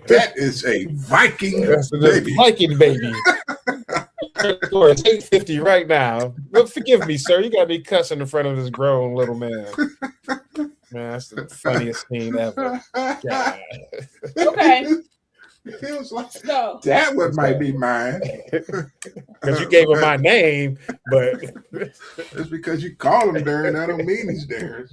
That is a Viking baby. Viking baby. It's 8:50 right now. Well, forgive me, sir. You got me cussing in front of this grown little man. Man, that's the funniest scene ever. God. Okay. It feels like No. that one might be mine. Because you gave him my name, but it's because you call him Darren. I don't mean he's Darren.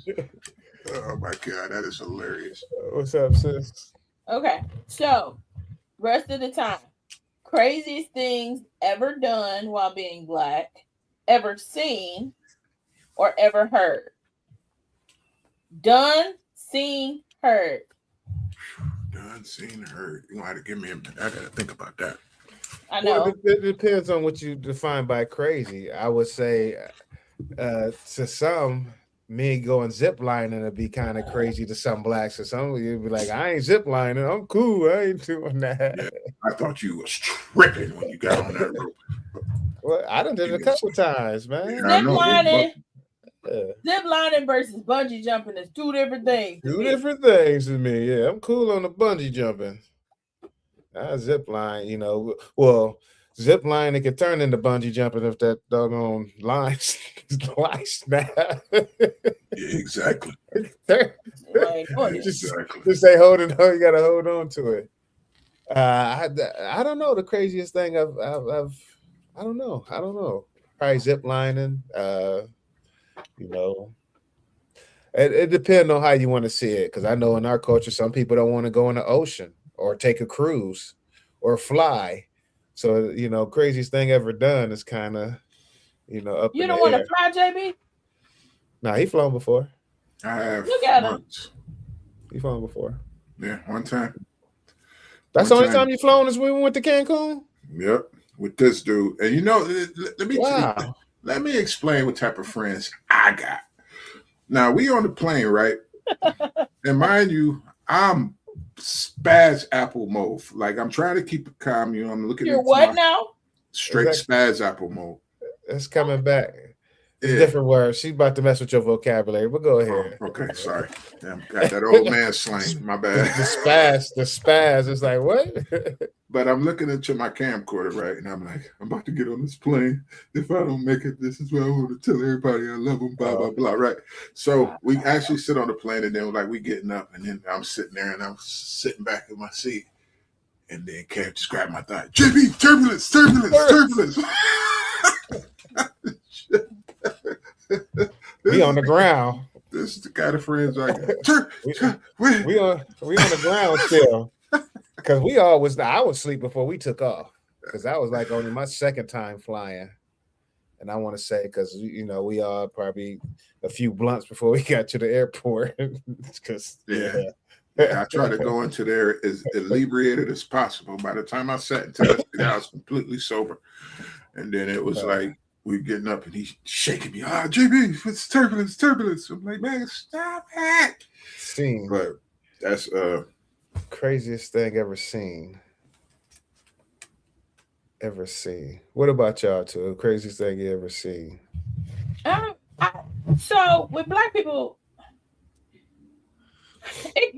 Oh my God, that is hilarious. What's up, sis? Okay, so rest of the time, craziest things ever done while being black, ever seen, or ever heard. Done, seen, heard. Done, seen, heard. You want to give me a minute? I gotta think about that. I know. Well, it depends on what you define by crazy. I would say to some, me going zip lining would be kind of crazy to some blacks. Or some you'd be like, I ain't zip lining. I'm cool. I ain't doing that. Yeah, I thought you was tripping when you got on that rope. Well, I done did it a couple times, man. Zip lining versus bungee jumping is two different things. Two different things to me. Yeah, I'm cool on the bungee jumping. I zip line, well, zip line, it could turn into bungee jumping if that doggone line snap. Yeah, exactly. Just say holding on, you gotta hold on to it. I don't know the craziest thing I've I don't know. Probably zip lining. You know, it depends on how you want to see it. Because I know in our culture, some people don't want to go in the ocean or take a cruise or fly. So craziest thing ever done is kind of up You in don't the want to air. fly, JB? Nah, he flown before. I have Look at him. once. He flown before. Yeah, one time. That's the only time you flown is when we went to Cancun. Yep, with this dude. And Wow. let me explain what type of friends I got. Now we on the plane, right? And mind you, I'm spaz apple mode. Like I'm trying to keep it calm. I'm looking You're at what now? straight spaz apple mode. It's coming back. It's Yeah. different words. She's about to mess with your vocabulary, but go ahead. Oh, okay, sorry. Damn, got that old man slang. My bad. The spaz. It's like what? But I'm looking into my camcorder, right? And I'm like, I'm about to get on this plane. If I don't make it, this is what I want to tell everybody I love them, blah, blah, blah, right? So we actually sit on the plane and then we getting up and then I'm sitting there and I'm sitting back in my seat. And then Kev just grabbed my thigh. JB, turbulence. We on the ground. This is the kind of friends I got. We on the ground still. Because I was asleep before we took off. Because that was like only my second time flying. And I want to say, because we all probably a few blunts before we got to the airport. Because I try to go into there as inebriated as possible. By the time I sat and tested, I was completely sober. And then it was like we getting up and he's shaking me. JB, it's turbulence. I'm like, man, stop it. Scene. But that's craziest thing ever seen. What about y'all two? Craziest thing you ever seen? So with Black people,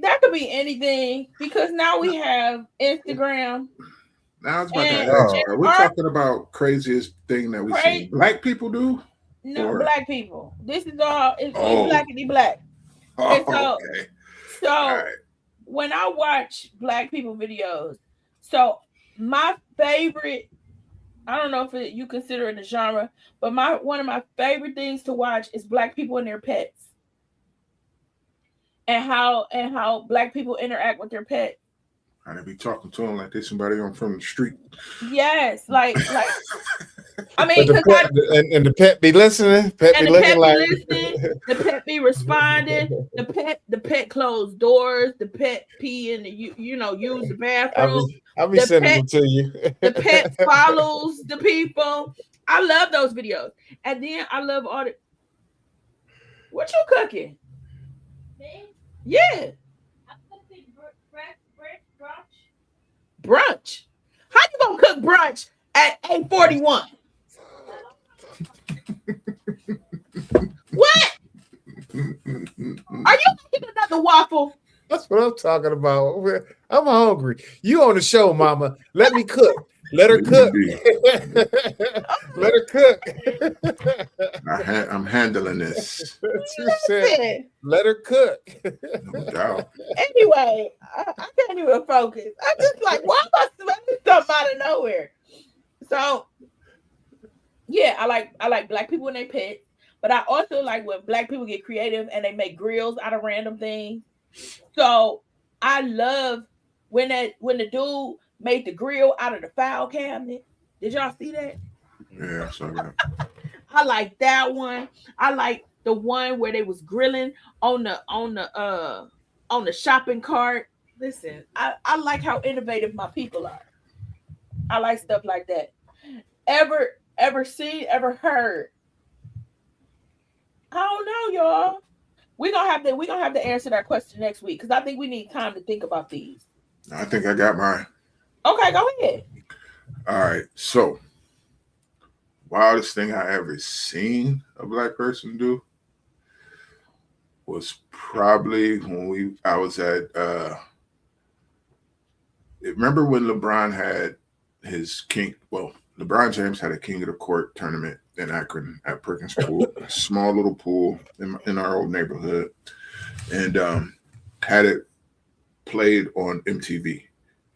that could be anything because now we have Instagram. Now I was about to ask you, are we talking about craziest thing that we see Black people do? No, Black people. This is all it's blackity black. Okay. So right. When I watch Black people videos, so my favorite, I don't know if you consider it a genre, but one of my favorite things to watch is Black people and their pets, and how Black people interact with their pets. And they be talking to them like they're somebody from the street. Yes, like I mean, and the pet be listening. Pet be looking like the pet be responding. The pet close doors. The pet pee in the use the bathroom. I'll be sending them to you. The pet follows the people. I love those videos, and then I love all the. What you cooking? Me? Yeah. Brunch. How you gonna cook brunch at 8:41? What? Are you making another waffle? That's what I'm talking about. I'm hungry. You on the show, mama. Let me cook. Let her cook. Let her cook. I'm handling this. Let her cook. No doubt. Anyway, I can't even focus. I just like, why am I smelling something out of nowhere? So, yeah, I like Black people and their pets, but I also like when Black people get creative and they make grills out of random things. So I love when the dude made the grill out of the file cabinet. Did y'all see that? Yeah, I saw that. I like that one. I like the one where they was grilling on the shopping cart. Listen, I like how innovative my people are. I like stuff like that. Ever seen, ever heard? I don't know, y'all. We're gonna have to answer that question next week because I think we need time to think about these. I think I got mine. Okay, go ahead. All right. So, wildest thing I ever seen a Black person do was probably when I was at remember when LeBron had his LeBron James had a King of the Court tournament in Akron at Perkins Pool, a small little pool in our old neighborhood, and had it played on MTV.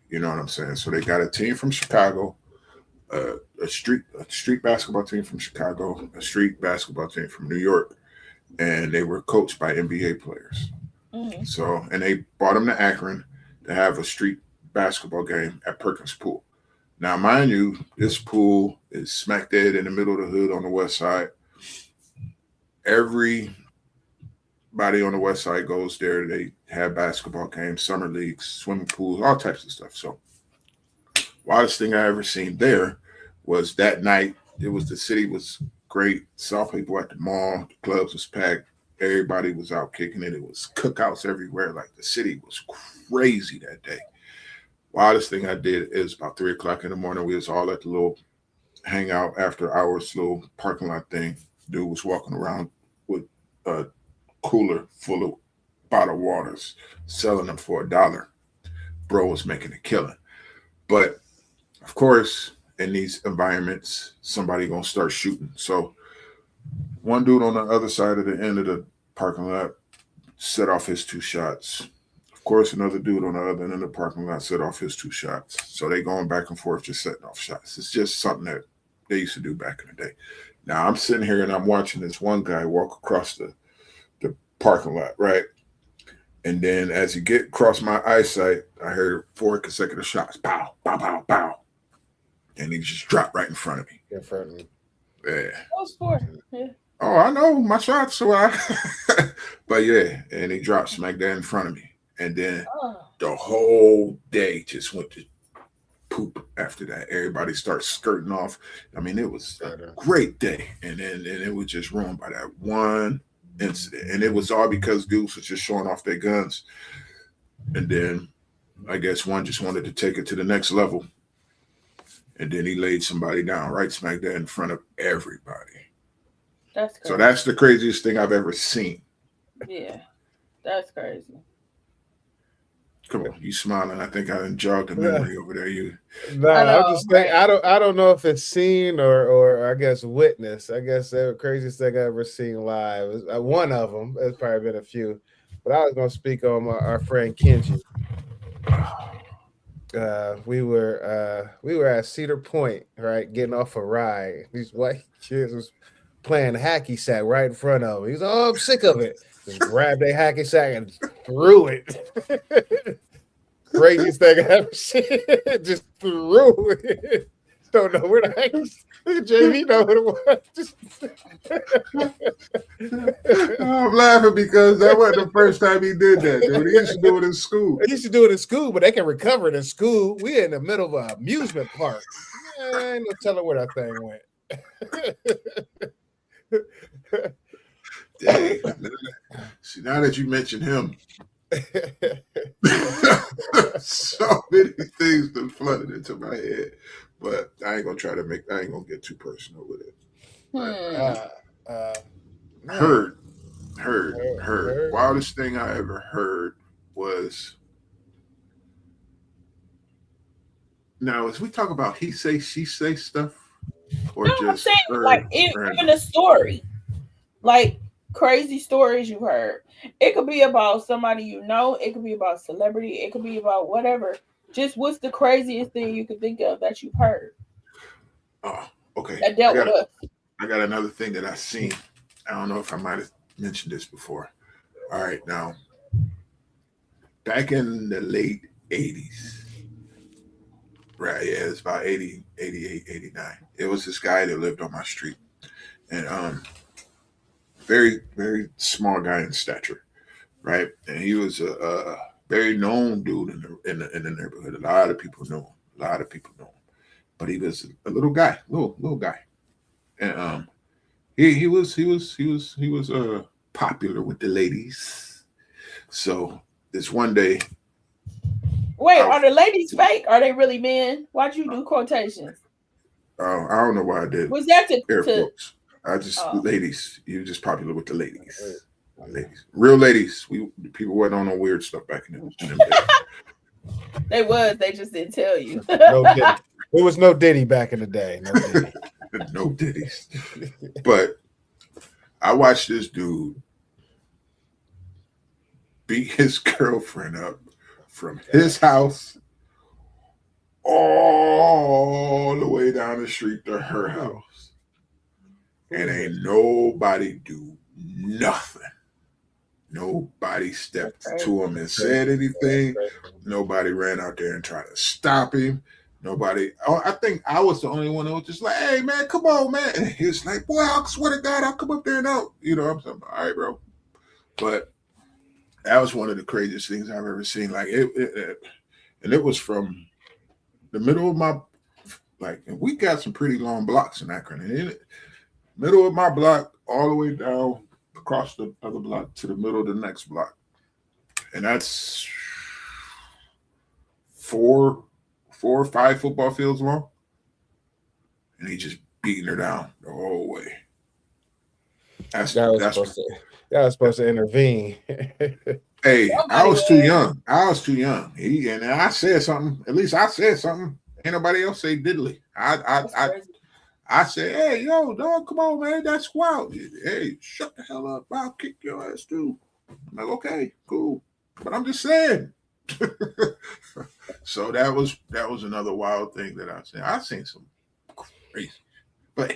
You know what I'm saying? So they got a team from Chicago, a street basketball team from Chicago, a street basketball team from New York, and they were coached by NBA players. Mhm. So, and they brought them to Akron to have a street basketball game at Perkins Pool. Now, mind you, this pool is smack dead in the middle of the hood on the west side. Everybody on the west side goes there. They have basketball games, summer leagues, swimming pools, all types of stuff. So, wildest thing I ever seen there was that night. It was the city was great. Saw people at the mall. The clubs was packed. Everybody was out kicking it. It was cookouts everywhere. Like the city was crazy that day. Wildest thing I did is about 3:00 in the morning. We was all at the little hangout after hours, little parking lot thing. Dude was walking around with a cooler full of bottled waters, selling them for $1. Bro was making a killing. But of course, in these environments, somebody gonna start shooting. So one dude on the other side of the end of the parking lot set off his 2 shots. Of course, another dude on the other end of the parking lot set off his 2 shots. So they going back and forth, just setting off shots. It's just something that they used to do back in the day. Now I'm sitting here and I'm watching this one guy walk across the parking lot, right? And then as he get across my eyesight, I heard 4 consecutive shots. Pow, pow, pow, pow. And he just dropped right in front of me. In front of me. Yeah. Those 4. Yeah. Oh, I know my shots. So but yeah, and he dropped smack there in front of me. And then the whole day just went to poop after that. Everybody starts skirting off. I mean, it was a great day. And then it was just ruined by that one incident. And it was all because dudes was just showing off their guns. And then I guess one just wanted to take it to the next level. And then he laid somebody down right smack there in front of everybody. That's crazy. So that's the craziest thing I've ever seen. Yeah, that's crazy. Come on, you smiling. I think I jogged the memory over there. No, I'm just saying, I don't know if it's seen or I guess witnessed. I guess the craziest thing I ever seen live is one of them. There's probably been a few, but I was gonna speak on our friend Kenji. We were at Cedar Point, right, getting off a ride. These white kids was playing hacky sack right in front of him. He's like, oh, I'm sick of it. Just grabbed a hacky sack and threw it. Craziest thing I ever seen. Just threw it. Don't know where the heck. JV know what it was. I'm laughing because that wasn't the first time he did that, dude. He used to do it in school. He used to do it in school, but they can recover it in school. We're in the middle of an amusement park. Ain't no telling where that thing went. Dang. See, now that you mentioned him, so many things that flooded into my head. But I ain't gonna get too personal with it. Heard. Wildest thing I ever heard was, now as we talk about he say, she say stuff, or no, just I'm saying, like even a story, like crazy stories you heard. It could be about somebody you know. It could be about celebrity. It could be about whatever. Just what's the craziest thing you could think of that you've heard? Oh, okay. That dealt with us. I got another thing that I seen. I don't know if I might have mentioned this before. All right, now, back in the late 80s, right, yeah, it's about 80, 88, 89. It was this guy that lived on my street. And very, very small guy in stature, right? And he was a very known dude in the neighborhood. A lot of people knew him. But he was a little guy, little guy. And he was popular with the ladies. So this one day. Wait, are the ladies fake? Are they really men? Why'd you do quotations? I don't know why I did. Was that air quotes? Ladies. You were just popular with the ladies. Ladies, real ladies. People wasn't on no weird stuff back in them days. They was. They just didn't tell you. No Diddy. There was no Diddy back in the day. No Diddy. No Diddies. But I watched this dude beat his girlfriend up from his house all the way down the street to her house. And ain't nobody do nothing. Nobody stepped That's to him and said anything. Nobody ran out there and tried to stop him. Nobody. Oh, I think I was the only one that was just like, "Hey, man, come on, man." And he was like, "Boy, I swear to God, I'll come up there and out." You know, I'm saying, "All right, bro." But that was one of the craziest things I've ever seen. Like and it was from the middle of my, like, and we got some pretty long blocks in Akron. And in it, middle of my block, all the way down across the other block to the middle of the next block. And that's 4 or 5 football fields long. And he just beating her down the whole way. That's supposed to intervene. Hey, I was too young. And I said something. At least I said something. Ain't nobody else say diddly. I said, "Hey, yo, dog, come on, man. That's wild. Hey, shut the hell up. I'll kick your ass too." I'm like, "Okay, cool." But I'm just saying. So that was another wild thing that I've seen. I've seen some crazy. But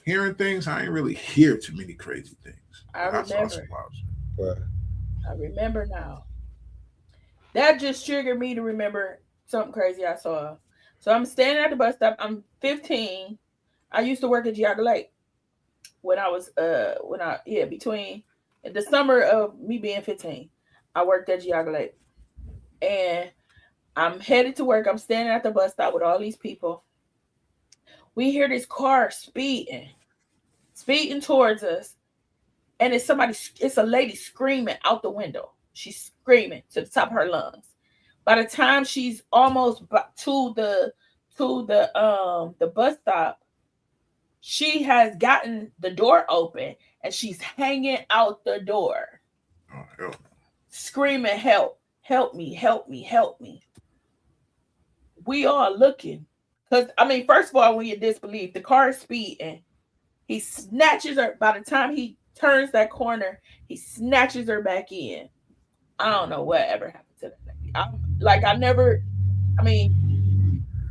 hearing things, I ain't really hear too many crazy things. I remember. But I remember now. That just triggered me to remember something crazy I saw. So I'm standing at the bus stop. I'm 15. I used to work at Geauga Lake when I was between the summer of me being 15. I worked at Geauga Lake. And I'm headed to work. I'm standing at the bus stop with all these people. We hear this car speeding towards us. And it's a lady screaming out the window. She's screaming to the top of her lungs. By the time she's almost to the bus stop, she has gotten the door open and she's hanging out the door. Oh, hell. Screaming, "Help, help me, help me, help me." We are looking. Because, I mean, first of all, when you disbelieve, the car is speeding. He snatches her. By the time he turns that corner, he snatches her back in. I don't know what ever happened to that lady.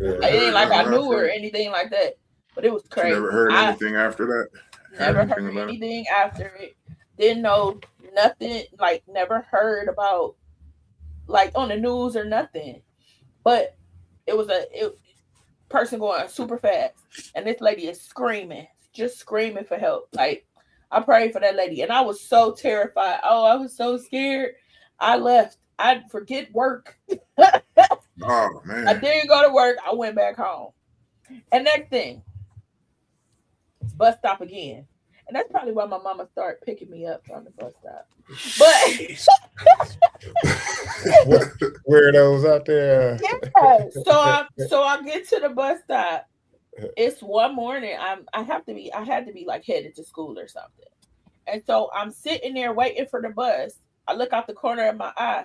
It ain't like I knew her or anything like that, but it was crazy. You never heard anything after that? Never heard anything after it. Didn't know nothing, like never heard about, like on the news or nothing. But it was a person going super fast, and this lady is screaming, just screaming for help. Like, I prayed for that lady, and I was so terrified. Oh, I was so scared. I left. I forget work. Oh, man. I didn't go to work. I went back home. And next thing, bus stop again. And that's probably why my mama started picking me up from the bus stop. But weirdos out there. Yeah. So I get to the bus stop. It's one morning. I had to be like headed to school or something. And so I'm sitting there waiting for the bus. I look out the corner of my eye.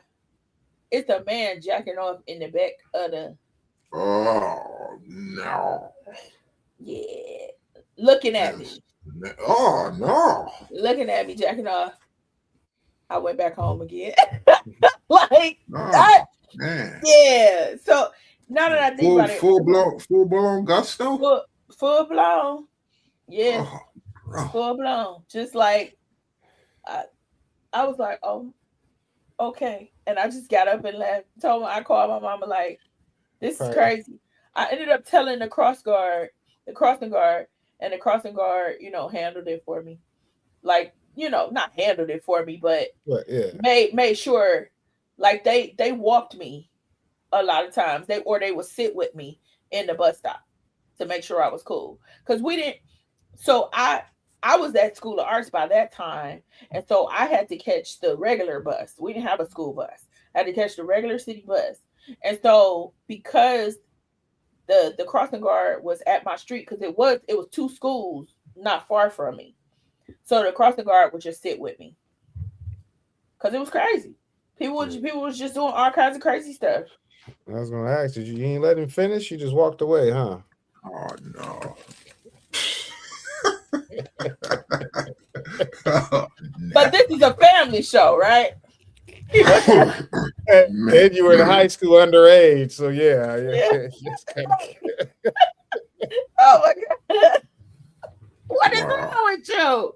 It's a man jacking off in the back of the. Oh no! Yeah, looking at me. Oh no! Looking at me jacking off. I went back home again. Like that. Man. Yeah. So now that I think about it, full blown gusto. Full blown. Yeah. Oh, full blown. Just like I was like, oh, okay. And I just got up and left. I called my mama like, this is crazy. I ended up telling the crossing guard, and the crossing guard, handled it for me. Like, not handled it for me, but made sure, like they walked me a lot of times. They would sit with me in the bus stop to make sure I was cool. Because we didn't. So I was at School of Arts by that time, and so I had to catch the regular bus. We didn't have a school bus. I had to catch the regular city bus. And so because the crossing guard was at my street, because it was 2 schools not far from me. So the crossing guard would just sit with me. Because it was crazy. People was just doing all kinds of crazy stuff. I was gonna ask you ain't let him finish, you just walked away, huh? Oh no. But this is a family show, right? and you were in high school underage, so yeah. Oh my God. What is wrong with you?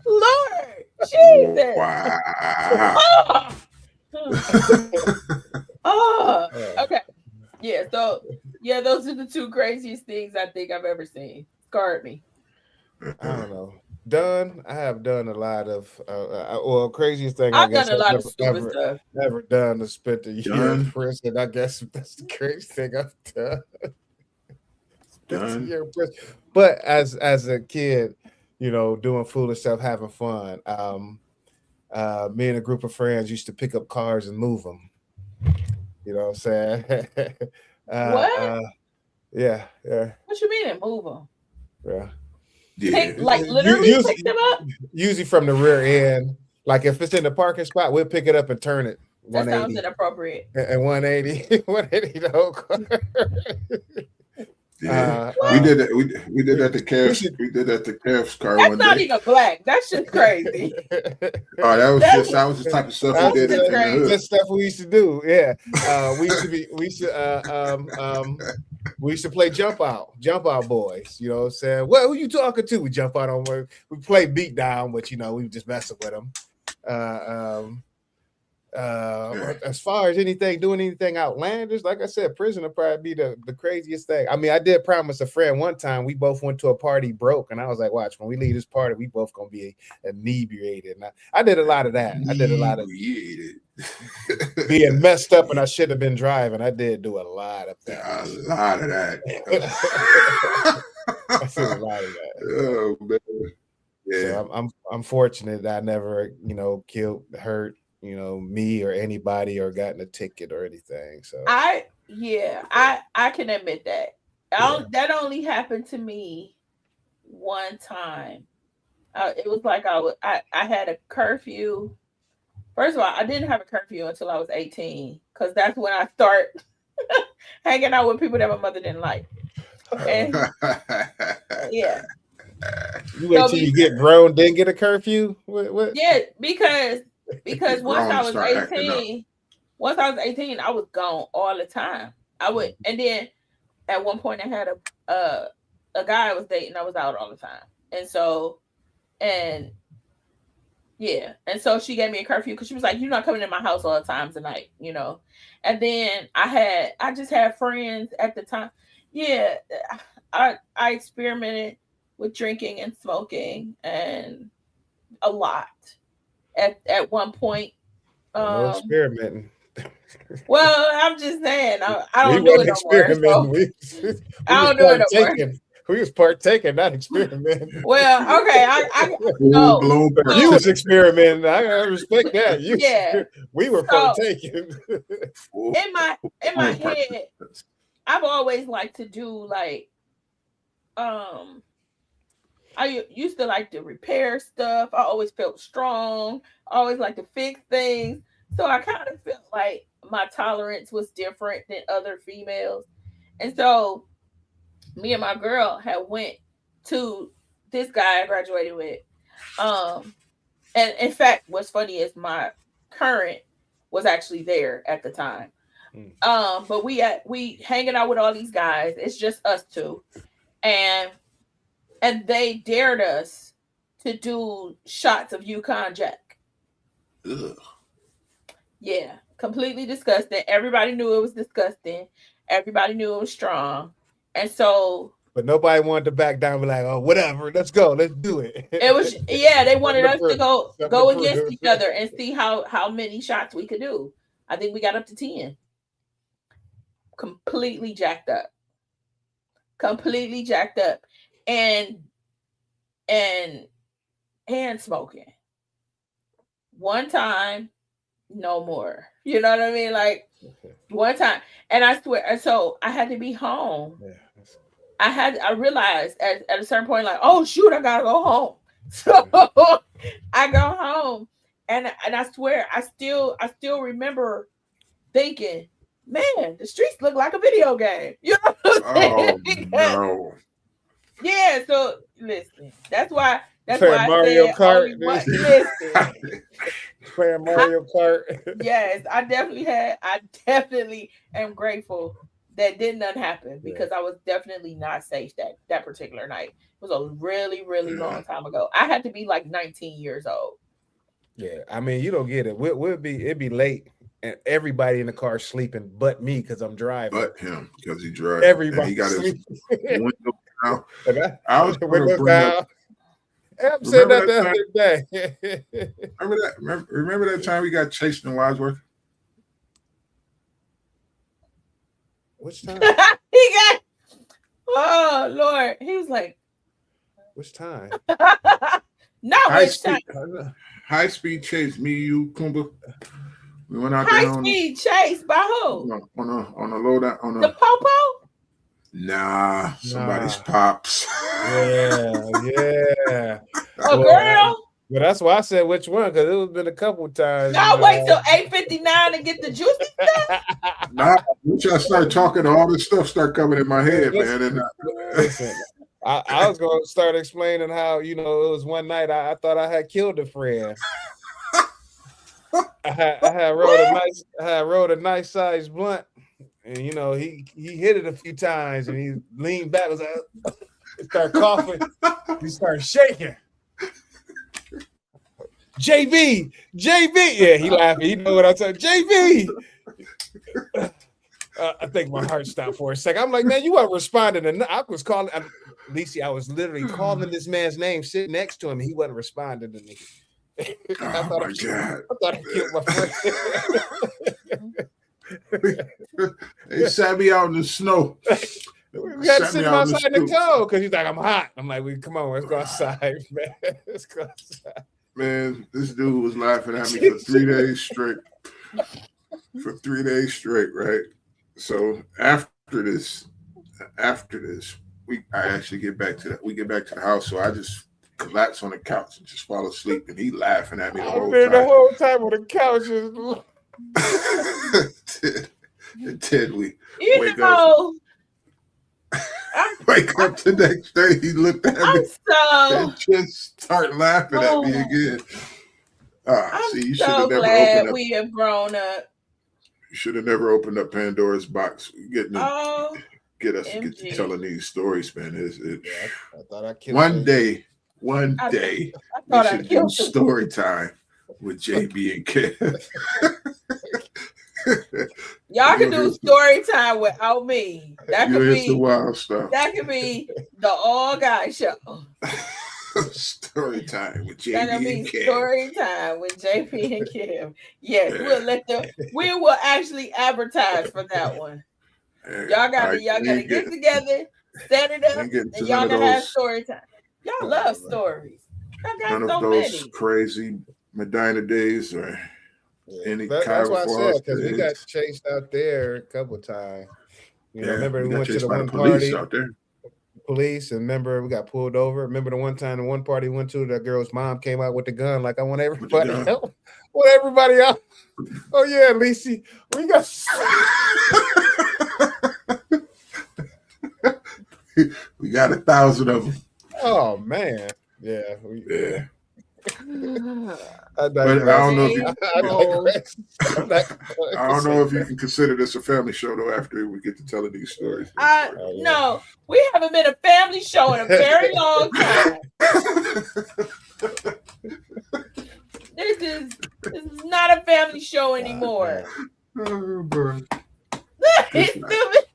Lord Jesus. Wow. Oh, okay. Yeah, so yeah, those are the two craziest things I think I've ever seen. Scarred me. I don't know. I have done a lot of well, craziest thing I I've guess done a lot of I've stupid stuff. never done is spent a year in Done. prison. I guess that's the craziest thing I've done. Spent a Done. year in prison. But as a kid, doing foolish stuff, having fun. Me and a group of friends used to pick up cars and move them. You know what I'm saying? What? Yeah. What you mean and move them? Yeah. Take, Yeah. like literally pick them up? Usually from the rear end. Like if it's in the parking spot, we'll pick it up and turn it That sounds 180 inappropriate. and 180 the whole car. Yeah. We did that. We did that to Kev's. We did that to Kev's car That's one not day. even black. That's just crazy. Oh, that was the type of stuff That's we did in the hood. That's stuff we used to do. Yeah. We used to play jump out boys. You know what I'm saying? Well, who you talking to? We jump out on where we play beat down, but we just messing with them. As far as doing anything outlandish, like I said, prison would probably be the craziest thing. I mean, I did promise a friend one time we both went to a party broke, and I was like, watch, when we leave this party, we both gonna be inebriated. And I did a lot of that. I did a lot of being messed up, and I should have been driving. I did do a lot of that. A lot of that. I did a lot of that. Oh man. Yeah. So I'm fortunate that I never, killed, hurt, me or anybody or gotten a ticket or anything. So I can admit that. That only happened to me one time. It was like I had a curfew. First of all, I didn't have a curfew until I was 18 because that's when I start hanging out with people that my mother didn't like. And yeah. You wait till you get grown, then get a curfew? What? Yeah, because once I was 18, I was gone all the time. I would, and then at one point I had a guy I was dating. I was out all the time, and so she gave me a curfew because she was like, "You're not coming in my house all the time tonight," And then I just had friends at the time. Yeah, I experimented with drinking and smoking and a lot at one point. No experimenting. Well, I'm just saying I don't do it no more. So I don't do it no more. We was partaking, not experimenting. Well, okay, I no. You was experimenting. I respect that. We were partaking. In my head, I've always liked to do like I used to like to repair stuff. I always felt strong. I always like to fix things. So I kind of felt like my tolerance was different than other females. And so me and my girl had went to this guy I graduated with. And in fact, what's funny is my current was actually there at the time. But we hanging out with all these guys. It's just us two. And they dared us to do shots of Yukon Jack. Ugh. Yeah, completely disgusting. Everybody knew it was disgusting. Everybody knew it was strong. And so... But nobody wanted to back down and be like, oh, whatever, let's go, let's do it. It was, they wanted us to go against each other and see how many shots we could do. I think we got up to 10. Completely jacked up. And smoking. One time, no more. You know what I mean? Like one time. And I swear, so I had to be home. Yeah. I realized at a certain point, like, oh shoot, I gotta go home. So I go home and I swear I still remember thinking, man, the streets look like a video game. You know what I'm saying? No. Yeah, so listen, that's why Mario Kart. Listen. Playing Mario Kart. Yes, I definitely am grateful that did not happen because I was definitely not safe that particular night. It was a really, really long time ago. I had to be like 19 years old. Yeah, I mean, you don't get it. It'd be late, and everybody in the car sleeping, but me because I'm driving. But him because he drove. Everybody and he got sleeping. his window down. I was windows down. I'm saying that the other day. Remember that time we got chased in Wadsworth? Which time? He got. Oh Lord, he was like. Which time? Not High which time. High speed chase. Me, you, Kumba. We went out High there speed chase by who? on a load out on The a. popo. Nah, somebody's pops. Yeah. A girl. Well, that's why I said which one, because it was been a couple times. No, wait till 8:59 to get the juicy stuff. Nah, once I start talking, all this stuff start coming in my head, man. And listen, I was going to start explaining how, it was one night I thought I had killed a friend. I had rode a nice sized blunt, and he hit it a few times, and he leaned back, was like, started coughing, he started shaking. JB, yeah, he laughing. He know what I'm saying. JB. I think my heart stopped for a second. I'm like, man, you weren't responding. And I was calling, Lisa, I was literally calling this man's name, sitting next to him, and he wasn't responding to me. I thought I killed my friend. They sat me out in the snow. We had to sit him outside in the cold because he's like, I'm hot. I'm like, come on, let's go outside, man. Let's go outside. Man, this dude was laughing at me for 3 days straight. Right? So after this, we get back to the house. So I just collapse on the couch and just fall asleep, and he laughing at me the whole time. The whole time on the couch Until we wake up the next day, he looked at me and just start laughing at me again. I'm so glad we have grown up. You should have never opened up Pandora's box. Get us to telling these stories, man. I thought I killed one day, we should do story time with JB and Kev. Y'all can do story time without me. That could be the wild stuff. That could be the all guy show. Story time with JB That'll be and Kev. Story time with JP and Kim. Yes, we will actually advertise for that one. Y'all gotta get together, set it up, and y'all gonna have story time. Y'all love stories. None of those crazy Medina days or any that's why I said, because we got chased out there a couple of times. Remember we went to the one party out there. Police, and remember we got pulled over. Remember the one time the one party we went to, that girl's mom came out with the gun, like I want everybody else. Want everybody else. Oh yeah, Lisa, we got we got 1,000 of them. Oh man, yeah. I don't know if you can consider this a family show though. After we get to telling these stories, no, we haven't been a family show in a very long time. This is not a family show anymore. It's stupid.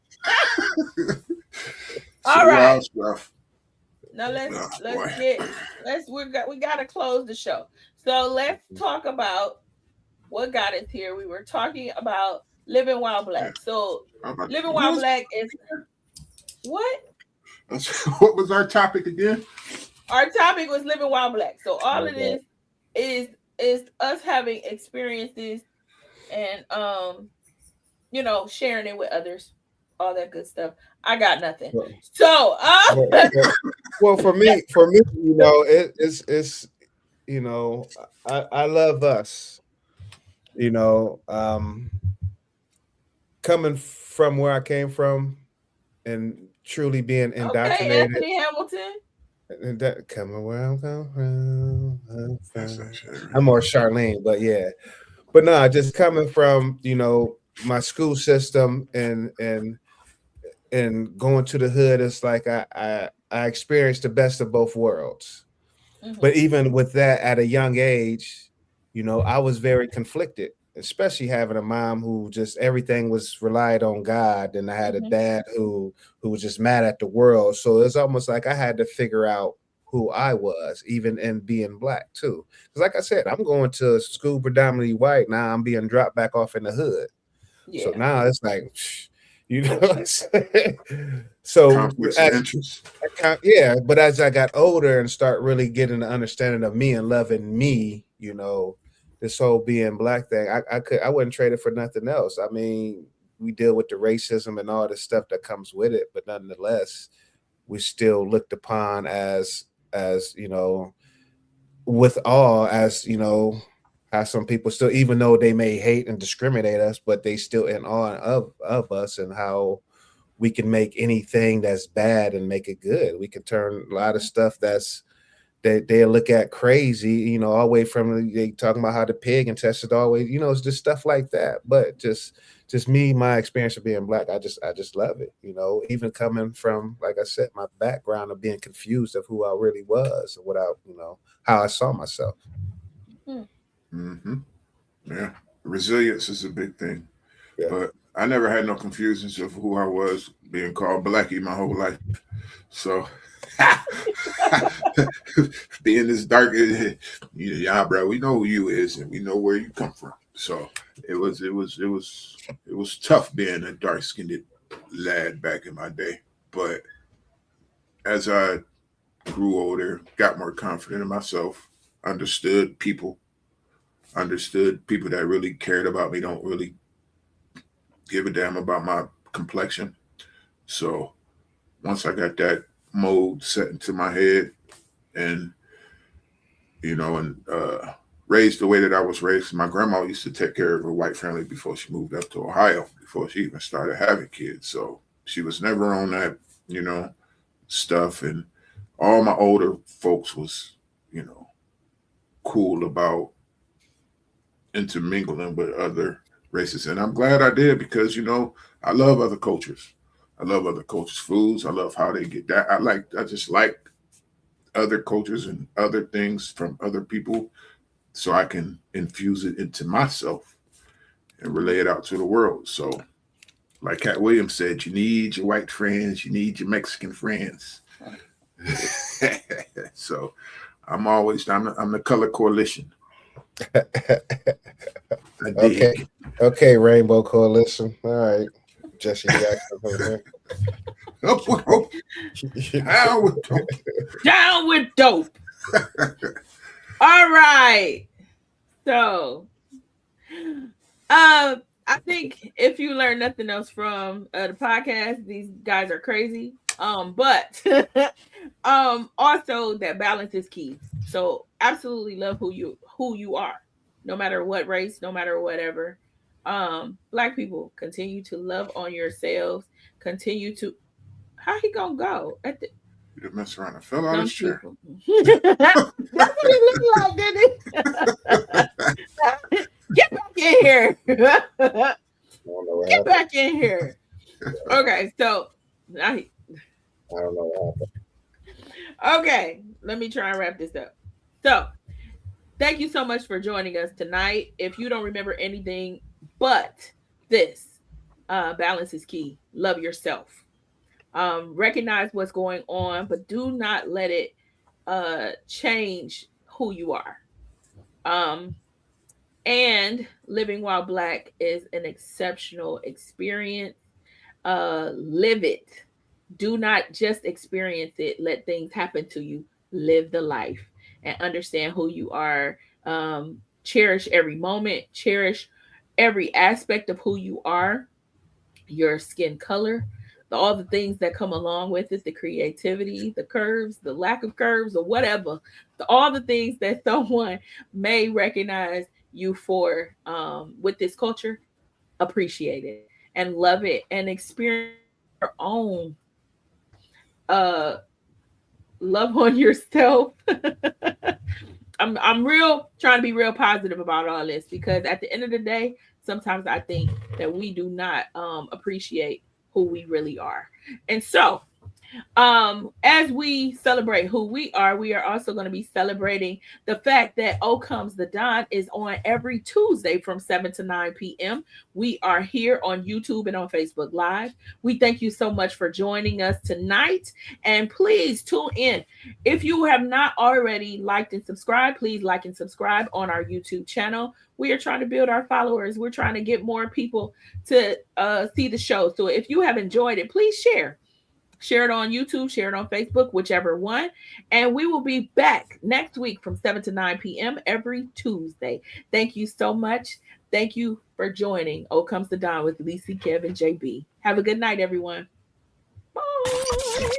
All right. Now we gotta close the show. So let's talk about what got us here. We were talking about Living While Black. So Living While Black is what? What was our topic again? Our topic was Living While Black. So all of this is us having experiences and sharing it with others, all that good stuff. I got nothing. So well, for me, it's I love us. Coming from where I came from and truly being indoctrinated. Okay, Anthony Hamilton. And that coming where I'm coming from. I'm more Charlene, but yeah. But no, just coming from, my school system and and going to the hood, it's like I experienced the best of both worlds. But even with that, at a young age, you know, I was very conflicted, especially having a mom who just everything was relied on God, and I had a dad who was just mad at the world. So it's almost like I had to figure out who I was, even in being black too. Because like I said, I'm going to school predominantly white. Now I'm being dropped back off in the hood. So now it's like, you know what I'm saying? So Conflicts of interest. yeah, but as I got older and start really getting the understanding of me and loving me, you know, this whole being black thing, I wouldn't trade it for nothing else. I mean, we deal with the racism and all the stuff that comes with it, but nonetheless, we still looked upon as you know, with awe, as you know, how some people still, even though they may hate and discriminate us, but they still in awe of us, and how we can make anything that's bad and make it good. We can turn a lot of stuff that's they look at crazy, you know, all the way from they talking about how the pig and tested always, you know, it's just stuff like that. But just me, my experience of being black, I just love it, you know, even coming from, like I said, my background of being confused of who I really was, without, you know, how I saw myself. Yeah, resilience is a big thing. Yeah. But I never had no confusions of who I was, being called Blackie my whole life. So being this dark, yeah, bro, we know who you is, and we know where you come from. So it was tough being a dark skinned lad back in my day. But as I grew older, got more confident in myself, understood people that really cared about me don't really give a damn about my complexion. So once I got that mode set into my head, and you know, and raised the way that I was raised, my grandma used to take care of her white family before she moved up to Ohio, before she even started having kids. So she was never on that, you know, stuff. And all my older folks was, you know, cool about intermingling with other races. And I'm glad I did, because, you know, I love other cultures. I love other cultures' foods. I love how they get that. I just like other cultures and other things from other people, so I can infuse it into myself and relay it out to the world. So like Cat Williams said, you need your white friends, you need your Mexican friends. So I'm the color coalition. Okay, Rainbow Coalition. All right, Jesse Jackson over there. Down with dope. All right. So, I think if you learn nothing else from the podcast, these guys are crazy. But also that balance is key. So absolutely love who you are, no matter what race, no matter whatever. Black people, continue to love on yourselves. Continue to. How he gonna go? You didn't mess around and fell out of his chair. That's what it looked like, didn't it? Get back in here. Get back in here. Okay, so I don't know what happened. Okay, let me try and wrap this up. So, thank you so much for joining us tonight. If you don't remember anything but this, balance is key. Love yourself. Recognize what's going on, but do not let it change who you are. And living while Black is an exceptional experience. Live it. Do not just experience it. Let things happen to you. Live the life and understand who you are. Cherish every moment. Cherish every aspect of who you are. Your skin color, all the things that come along with it, the creativity, the curves, the lack of curves, or whatever, all the things that someone may recognize you for with this culture, appreciate it and love it and experience your own love on yourself. I'm real trying to be real positive about all this, because at the end of the day, sometimes I think that we do not appreciate who we really are. And so, as we celebrate who we are also going to be celebrating the fact that Oh Comes the Don is on every Tuesday from 7 to 9 p.m. We are here on YouTube and on Facebook Live. We thank you so much for joining us tonight. And please tune in. If you have not already liked and subscribed, please like and subscribe on our YouTube channel. We are trying to build our followers. We're trying to get more people to see the show. So if you have enjoyed it, please share. Share it on YouTube, share it on Facebook, whichever one. And we will be back next week from 7 to 9 p.m. every Tuesday. Thank you so much. Thank you for joining Oh Comes the Don with Lisi, Kev, and JB. Have a good night, everyone. Bye.